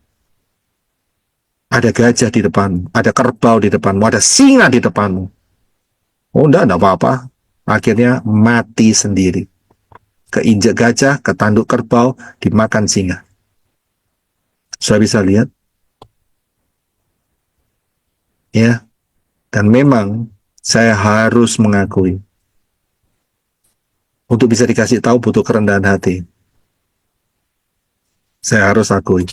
ada gajah di depanmu, ada kerbau di depanmu, ada singa di depanmu. Oh enggak apa-apa. Akhirnya mati sendiri. Keinjak gajah, ketanduk kerbau, dimakan singa. Saya bisa lihat. Ya. Dan memang saya harus mengakui. Untuk bisa dikasih tahu butuh kerendahan hati. Saya harus akui.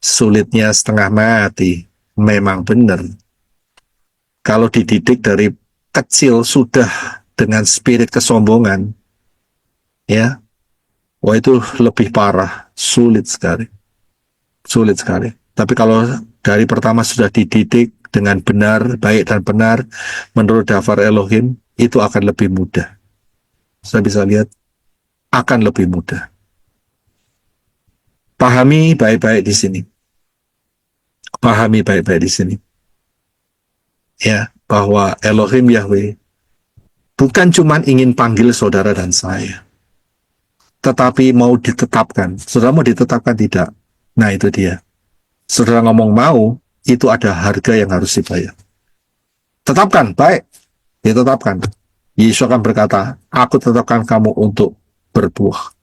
Sulitnya setengah mati. Memang benar. Kalau dididik dari kecil sudah dengan spirit kesombongan, ya, wah itu lebih parah, sulit sekali. Tapi kalau dari pertama sudah dididik dengan benar, baik dan benar, menurut Dafar Elohim, itu akan lebih mudah. Saya bisa lihat, akan lebih mudah. Pahami baik-baik di sini. Pahami baik-baik di sini. Ya, bahwa Elohim Yahweh bukan cuma ingin panggil saudara dan saya, tetapi mau ditetapkan. Saudara mau ditetapkan tidak? Nah itu dia. Saudara ngomong mau, itu ada harga yang harus dibayar. Tetapkan, baik. Ditetapkan. Yesus akan berkata, aku tetapkan kamu untuk berbuah.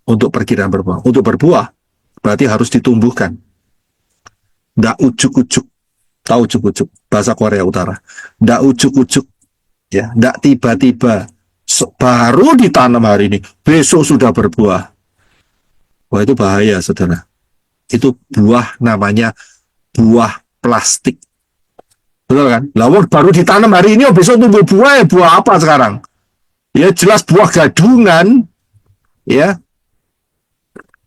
Untuk pergi dan berbuah. Untuk berbuah, berarti harus ditumbuhkan. Nggak ujuk-ujuk. Tahu ujuk-ujuk, bahasa Korea Utara. Nggak ujuk-ujuk. Ya, nggak tiba-tiba. Baru ditanam hari ini, besok sudah berbuah. Wah itu bahaya, saudara. Itu buah namanya buah plastik. Betul kan? Lalu baru ditanam hari ini, besok tumbuh buah, ya buah apa sekarang? Ya jelas buah gadungan, ya.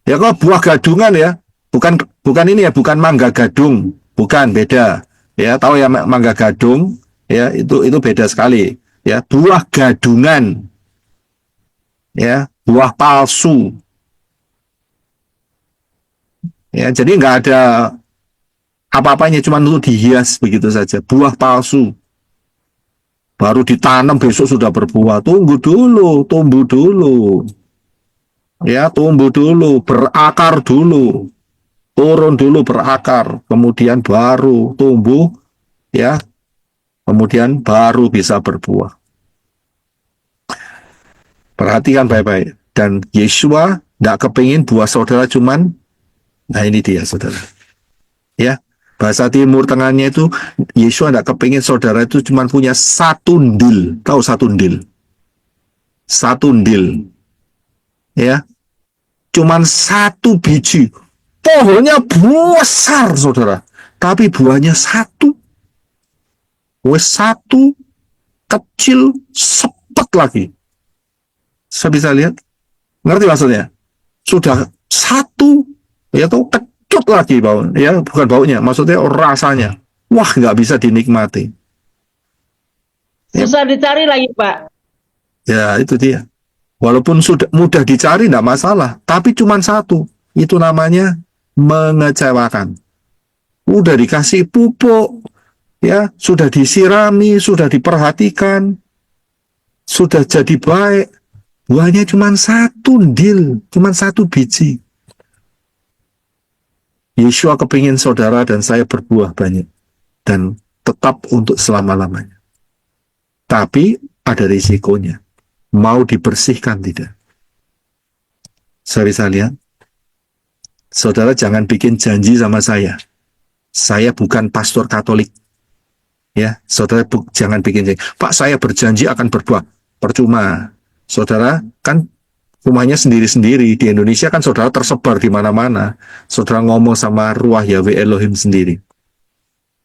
Ya kok buah gadungan ya, bukan ini ya, bukan mangga gadung, bukan, beda. Ya tahu ya mangga gadung, ya itu beda sekali. Ya buah gadungan, ya buah palsu. Ya jadi nggak ada apa-apanya, cuma untuk dihias begitu saja. Buah palsu. Baru ditanam besok sudah berbuah. Tunggu dulu, tumbuh dulu. Ya, tumbuh dulu, berakar dulu. Turun dulu berakar, kemudian baru tumbuh, ya. Kemudian baru bisa berbuah. Perhatikan baik-baik. Dan Yeshua nggak kepingin buah saudara cuman, nah ini dia saudara. Ya. Bahasa Timur Tengahnya itu, Yesus tidak kepingin saudara itu cuma punya satu ndil. Tahu satu ndil? Satu ndil. Ya. Cuman satu biji. Pohonnya besar, saudara. Tapi buahnya satu. Satu, kecil, sepet lagi. Saya bisa lihat? Ngerti maksudnya? Sudah satu, ya tuh kecut lagi bau, ya bukan baunya, maksudnya rasanya, wah nggak bisa dinikmati. Susah dicari lagi, Pak. Ya itu dia. Walaupun sudah mudah dicari nggak masalah, tapi cuma satu, itu namanya mengecewakan. Udah dikasih pupuk, ya sudah disirami, sudah diperhatikan, sudah jadi baik, buahnya cuma satu ndil, cuma satu biji. Yeshua kepingin saudara dan saya berbuah banyak dan tetap untuk selama-lamanya. Tapi ada risikonya. Mau dibersihkan tidak? Saya bisa lihat. Saudara jangan bikin janji sama saya. Saya bukan pastor Katolik. Ya, saudara jangan bikin janji. Pak, saya berjanji akan berbuat. Percuma. Saudara kan rumahnya sendiri-sendiri. Di Indonesia kan saudara tersebar di mana-mana. Saudara ngomong sama ruah Yahweh Elohim sendiri.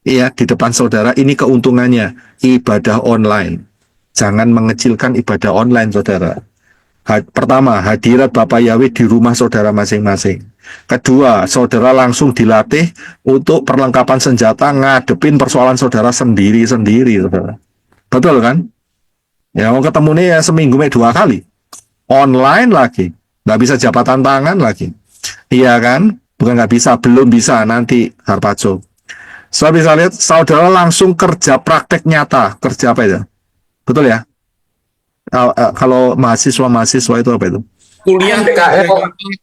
Iya, di depan saudara ini keuntungannya. Ibadah online. Jangan mengecilkan ibadah online, saudara. Pertama, hadirat Bapak Yahweh di rumah saudara masing-masing. Kedua, saudara langsung dilatih untuk perlengkapan senjata ngadepin persoalan saudara sendiri-sendiri, saudara. Betul kan? Ya, mau ketemu nih ya seminggu 2 kali. Online lagi. Nggak bisa jabatan tangan lagi. Iya kan? Bukan nggak bisa, belum bisa nanti Harpajo. Saya bisa lihat saudara langsung kerja praktek nyata. Kerja apa itu? Betul ya? Kalau mahasiswa itu apa itu? Kuliah KKN.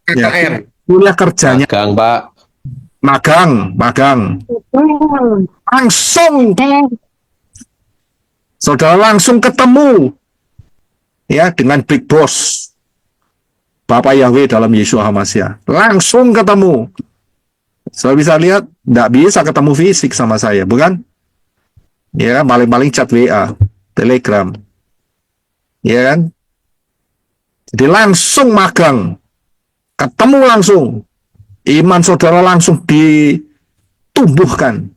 KKN. Kuliah kerjanya Kang, Pak. magang. Langsung saudara langsung ketemu ya dengan Big Boss Bapak Yahweh dalam Yeshua HaMashiach. Langsung ketemu. Saya bisa lihat tidak bisa ketemu fisik sama saya, bukan? Ya, paling-paling chat WA, Telegram. Ya kan? Jadi langsung magang. Ketemu langsung. Iman saudara langsung ditumbuhkan.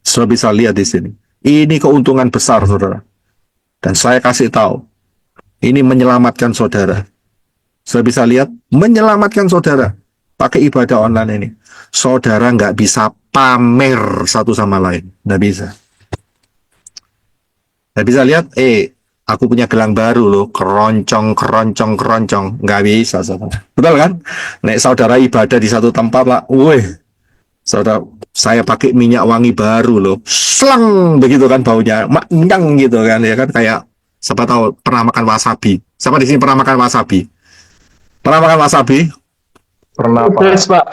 Saudara bisa lihat di sini. Ini keuntungan besar, saudara. Dan saya kasih tahu. Ini menyelamatkan saudara. Saudara bisa lihat, menyelamatkan saudara. Pakai ibadah online ini. Saudara nggak bisa pamer satu sama lain. Nggak bisa. Nggak bisa lihat, aku punya gelang baru loh, keroncong. Nggak bisa, saudara. Betul kan? Nek saudara ibadah di satu tempat lah, saudara, saya pakai minyak wangi baru loh, slang begitu kan baunya, maknyang gitu kan, ya kan, kayak siapa tahu pernah makan wasabi? Siapa di sini pernah makan wasabi? Pernah makan wasabi? Pernah, Pak. Terus Pak.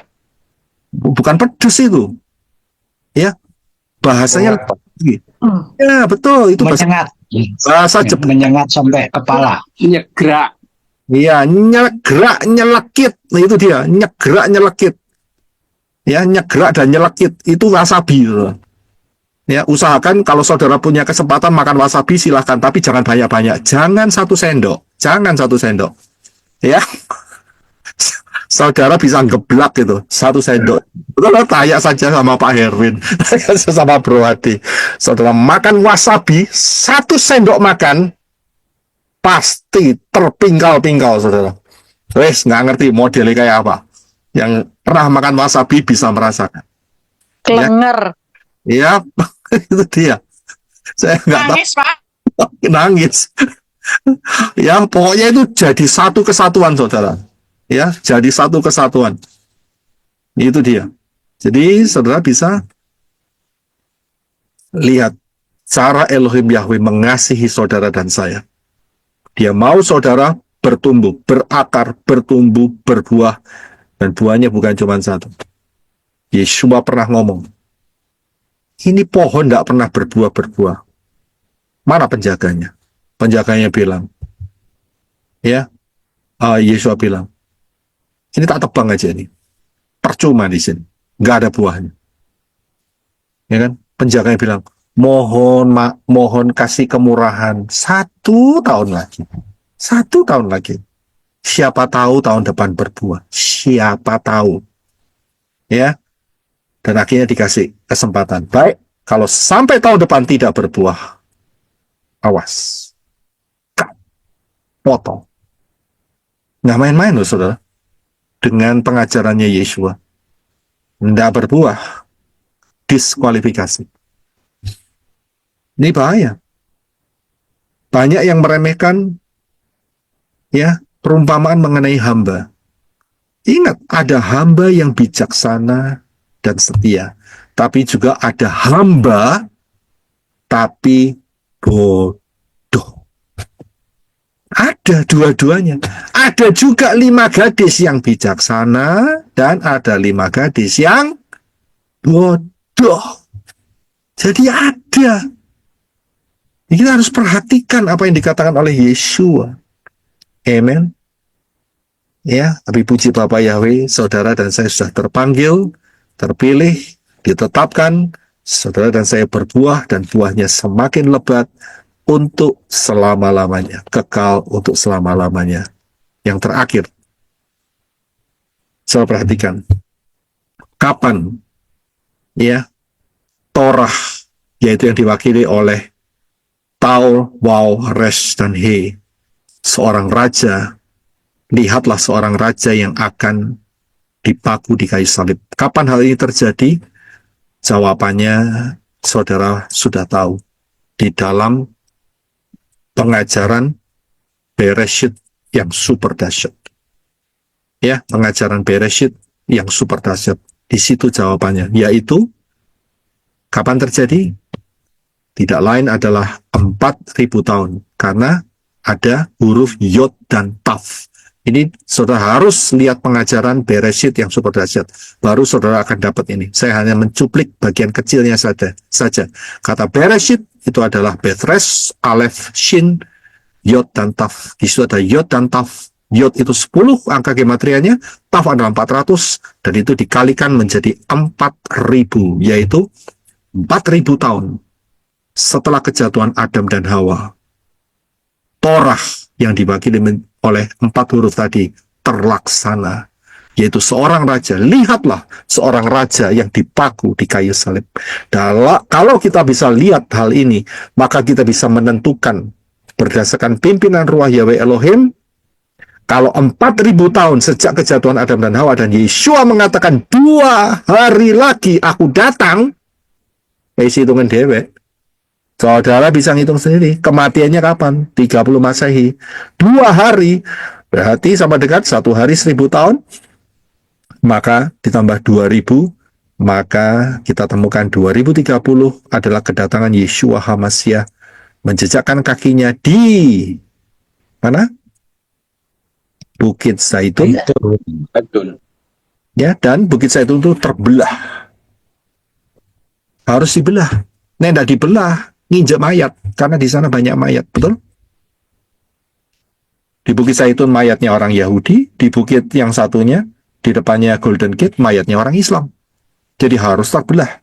Bukan pedes itu, ya bahasanya lagi. Ya betul itu bahasa Jepang. Menyengat sampai kepala. Nyegrak. Iya, nyegrak nyelekit. Nah, itu dia, nyegrak nyelekit. Ya, nyegrak dan nyelekit itu wasabi. Ya, usahakan kalau saudara punya kesempatan makan wasabi silahkan, tapi jangan banyak-banyak. Jangan 1 sendok. Jangan 1 sendok. Ya. Saudara bisa geblak gitu, 1 sendok. Saudara tanya saja sama Pak Herwin, sama Bro Hadi. Saudara makan wasabi, 1 sendok makan, pasti terpingkal-pingkal, saudara. Wes, nggak ngerti modelnya kayak apa. Yang pernah makan wasabi bisa merasakan. Kelenger. Ya, itu dia. Saya nggak tahu. Nangis, Pak. Nangis. Ya, pokoknya itu jadi satu kesatuan, saudara. Ya, jadi satu kesatuan. Itu dia. Jadi, saudara bisa lihat cara Elohim Yahweh mengasihi saudara dan saya. Dia mau saudara bertumbuh, berakar, bertumbuh, berbuah, dan buahnya bukan cuma 1. Yeshua pernah ngomong, ini pohon tidak pernah berbuah. Mana penjaganya? Penjaganya bilang, ya, Yeshua bilang, ini tak tebang aja nih, percuma di sini, nggak ada buahnya. Ya kan? Penjaganya bilang, mohon kasih kemurahan 1 tahun lagi. 1 tahun lagi. Siapa tahu tahun depan berbuah. Siapa tahu. Ya. Dan akhirnya dikasih kesempatan. Baik, kalau sampai tahun depan tidak berbuah, awas. Potong. Nggak main-main loh, saudara. Dengan pengajarannya Yeshua. Nggak berbuah. Diskualifikasi. Ini bahaya. Banyak yang meremehkan ya perumpamaan mengenai hamba. Ingat, ada hamba yang bijaksana dan setia. Tapi juga ada hamba tapi bodoh. Ada dua-duanya. Ada juga 5 gadis yang bijaksana dan ada 5 gadis yang bodoh. Jadi ada. Kita harus perhatikan apa yang dikatakan oleh Yeshua. Amen. Ya, tapi puji Bapa Yahweh, saudara dan saya sudah terpanggil, terpilih, ditetapkan, saudara dan saya berbuah dan buahnya semakin lebat untuk selama-lamanya, kekal untuk selama-lamanya. Yang terakhir, saya perhatikan, kapan ya Torah, yaitu yang diwakili oleh Tau, Wau, Resh, dan He, seorang raja. Lihatlah seorang raja yang akan dipaku di kayu salib. Kapan hal ini terjadi? Jawabannya saudara sudah tahu. Di dalam pengajaran Bereshit yang super dahsyat. Ya, pengajaran Bereshit yang super dahsyat. Di situ jawabannya, yaitu kapan terjadi? Tidak lain adalah 4.000 tahun. Karena ada huruf Yod dan Taf. Ini saudara harus lihat pengajaran Bereshit yang super dahsyat. Baru saudara akan dapat ini. Saya hanya mencuplik bagian kecilnya saja. Kata Bereshit itu adalah Bethres, Aleph, Shin, Yod, dan Taf. Di situ ada Yod dan Taf. Yod itu 10 angka gematrianya, Taf adalah 400, dan itu dikalikan menjadi 4.000, yaitu 4.000 tahun setelah kejatuhan Adam dan Hawa. Torah yang diwakili oleh 4 huruf tadi terlaksana, yaitu seorang raja. Lihatlah seorang raja yang dipaku di kayu salib. Kalau kita bisa lihat hal ini, maka kita bisa menentukan berdasarkan pimpinan Ruah Yahweh Elohim, kalau 4.000 tahun sejak kejatuhan Adam dan Hawa dan Yeshua mengatakan 2 hari lagi aku datang, hitungan dewek. Saudara bisa ngitung sendiri, kematiannya kapan? 30 Masehi. 2 hari, berarti sama dengan 1 hari 1.000 tahun, maka ditambah 2.000, maka kita temukan 2030 adalah kedatangan Yeshua HaMashiach, menjejakkan kakinya di mana? Bukit Zaitun. Betul. Ya, dan Bukit Zaitun itu terbelah. Harus dibelah. Nah, tidak dibelah, nginjak mayat, karena di sana banyak mayat, betul? Di Bukit Zaitun mayatnya orang Yahudi, di bukit yang satunya, di depannya Golden Gate, mayatnya orang Islam. Jadi harus terbelah.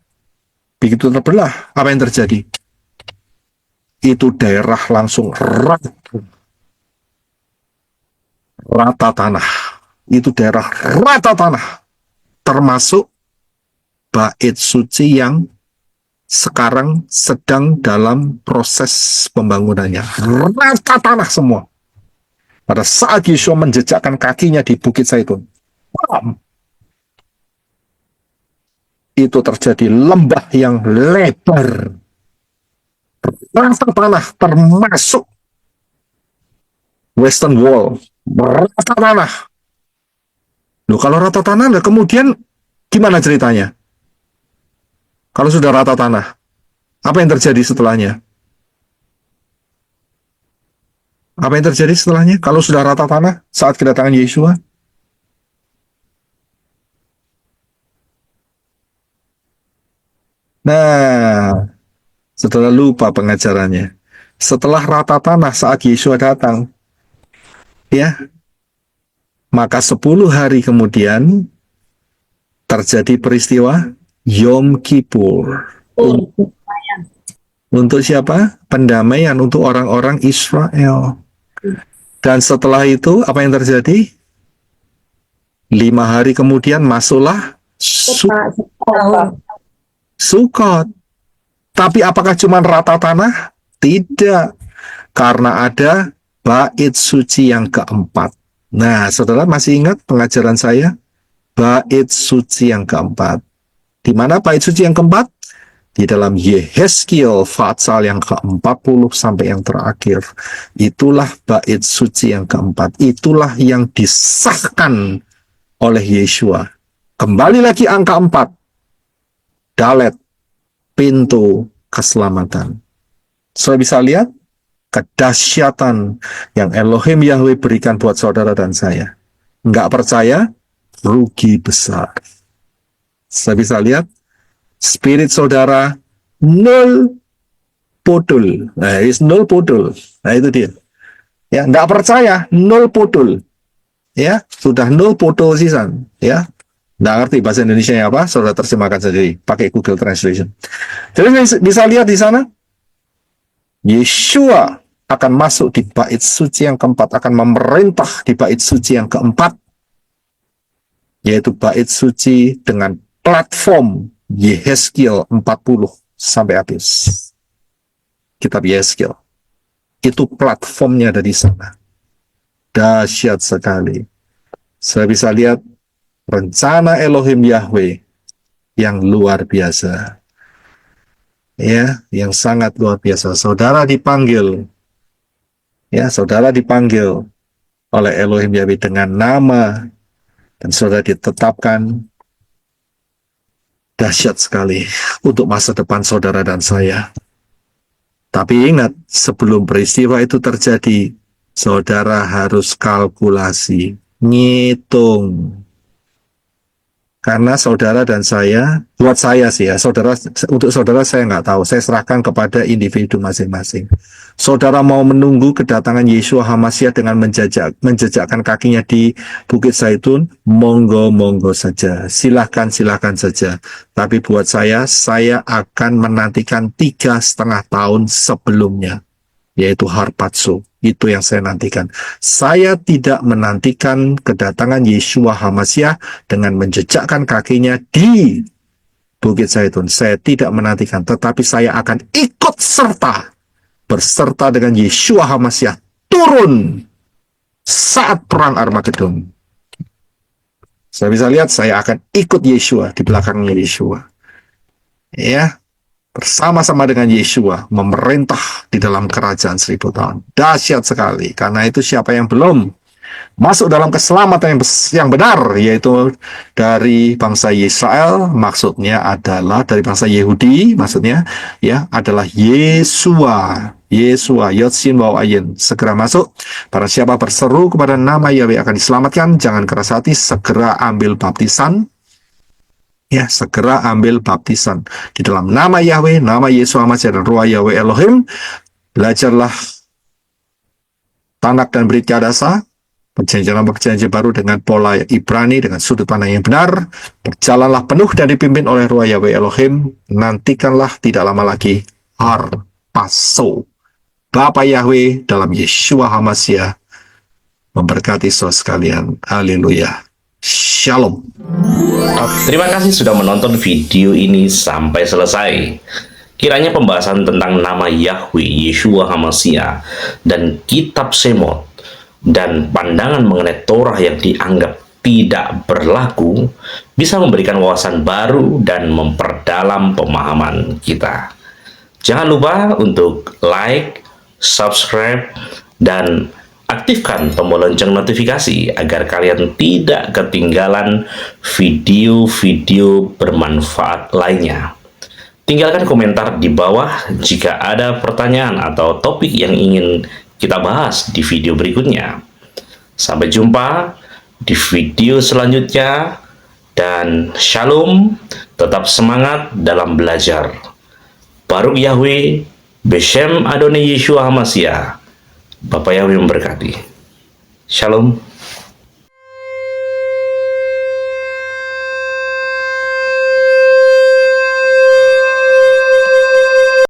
Begitu terbelah, apa yang terjadi? Itu daerah langsung rata tanah. Itu daerah rata tanah. Termasuk bait suci yang sekarang sedang dalam proses pembangunannya. Rata tanah semua. Pada saat Yeshua menjejakkan kakinya di Bukit Zaitun, itu terjadi lembah yang lebar. Rata tanah termasuk Western Wall. Rata tanah. Loh, kalau rata tanah, kemudian gimana ceritanya? Kalau sudah rata tanah, apa yang terjadi setelahnya? Apa yang terjadi setelahnya? Kalau sudah rata tanah saat kedatangan Yeshua? Nah, setelah lupa pengajarannya. Setelah rata tanah saat Yeshua datang, ya, maka 10 hari kemudian terjadi peristiwa Yom Kippur. Untuk siapa? Pendamaian untuk orang-orang Israel. Dan setelah itu apa yang terjadi? 5 hari kemudian masuklah Sukot. Tapi apakah cuma rata tanah? Tidak. Karena ada bait suci yang keempat. Nah, saudara masih ingat pengajaran saya? Bait suci yang keempat. Di mana bait suci yang keempat? Di dalam Yehezkiel pasal yang ke-40 sampai yang terakhir. Itulah bait suci yang keempat. Itulah yang disahkan oleh Yeshua. Kembali lagi angka 4. Dalet, pintu keselamatan. Saudara bisa lihat kedahsyatan yang Elohim Yahweh berikan buat saudara dan saya. Enggak percaya, rugi besar. Saya bisa lihat spirit saudara 0 podul. Nah, is nol podul. Nah, itu dia. Ya, enggak percaya, nol podul. Ya, sudah nol podul sisan. Ya, enggak ngerti bahasa Indonesia apa, saudara terjemahkan sendiri pakai Google Translation. Jadi bisa lihat di sana, Yeshua akan masuk di bait suci yang keempat, akan memerintah di bait suci yang keempat, yaitu bait suci dengan platform Yehezkiel 40 sampai habis. Kitab Yehezkiel. Itu platformnya ada di sana. Dahsyat sekali. Saya bisa lihat rencana Elohim Yahweh yang luar biasa. Ya, yang sangat luar biasa. Saudara dipanggil. Ya, saudara dipanggil oleh Elohim Yahweh dengan nama, dan saudara ditetapkan. Dahsyat sekali untuk masa depan saudara dan saya. Tapi ingat, sebelum peristiwa itu terjadi, saudara harus kalkulasi, ngitung. Karena saudara dan saya, buat saya sih ya, untuk saudara saya nggak tahu, saya serahkan kepada individu masing-masing. Saudara mau menunggu kedatangan Yeshua HaMasyiah dengan menjejakkan kakinya di Bukit Zaitun, monggo saja, silahkan saja. Tapi buat saya akan menantikan 3,5 tahun sebelumnya, yaitu Harpazo. Itu yang saya nantikan. Saya tidak menantikan kedatangan Yeshua HaMasyiah dengan menjejakkan kakinya di Bukit Zaitun. Saya tidak menantikan, tetapi saya akan ikut berserta dengan Yeshua HaMasyiah turun saat perang Armageddon. Saya bisa lihat, saya akan ikut Yeshua, di belakangnya Yeshua. Ya, bersama-sama dengan Yeshua memerintah di dalam kerajaan 1000 tahun. Dahsyat sekali. Karena itu siapa yang belum masuk dalam keselamatan yang benar, yaitu dari bangsa Israel, maksudnya adalah dari bangsa Yehudi, maksudnya ya adalah Yeshua, Yotsin Waw Ayin, segera masuk. Para siapa berseru kepada nama Yahweh akan diselamatkan. Jangan keras hati, segera ambil baptisan. Ya, segera ambil baptisan di dalam nama Yahweh, nama Yeshua HaMasyiah dan Ruah Yahweh Elohim. Belajarlah Tanak dan Brit Kadasa, perjanjian baru dengan pola Ibrani, dengan sudut pandang yang benar. Berjalanlah penuh dan dipimpin oleh Ruah Yahweh Elohim. Nantikanlah tidak lama lagi Harpazo. Bapa Yahweh dalam Yeshua HaMasyiah memberkati saudara sekalian. Haleluya. Shalom. Terima kasih sudah menonton video ini sampai selesai. Kiranya pembahasan tentang nama Yahweh, Yeshua HaMasyiah, dan kitab Shemot, dan pandangan mengenai Torah yang dianggap tidak berlaku bisa memberikan wawasan baru dan memperdalam pemahaman kita. Jangan lupa untuk like, subscribe, dan aktifkan tombol lonceng notifikasi agar kalian tidak ketinggalan video-video bermanfaat lainnya. Tinggalkan komentar di bawah jika ada pertanyaan atau topik yang ingin kita bahas di video berikutnya. Sampai jumpa di video selanjutnya, dan shalom, tetap semangat dalam belajar. Baruch Yahweh, Beshem Adonai Yeshua HaMasyiah. Bapak Yahweh memberkati. Shalom.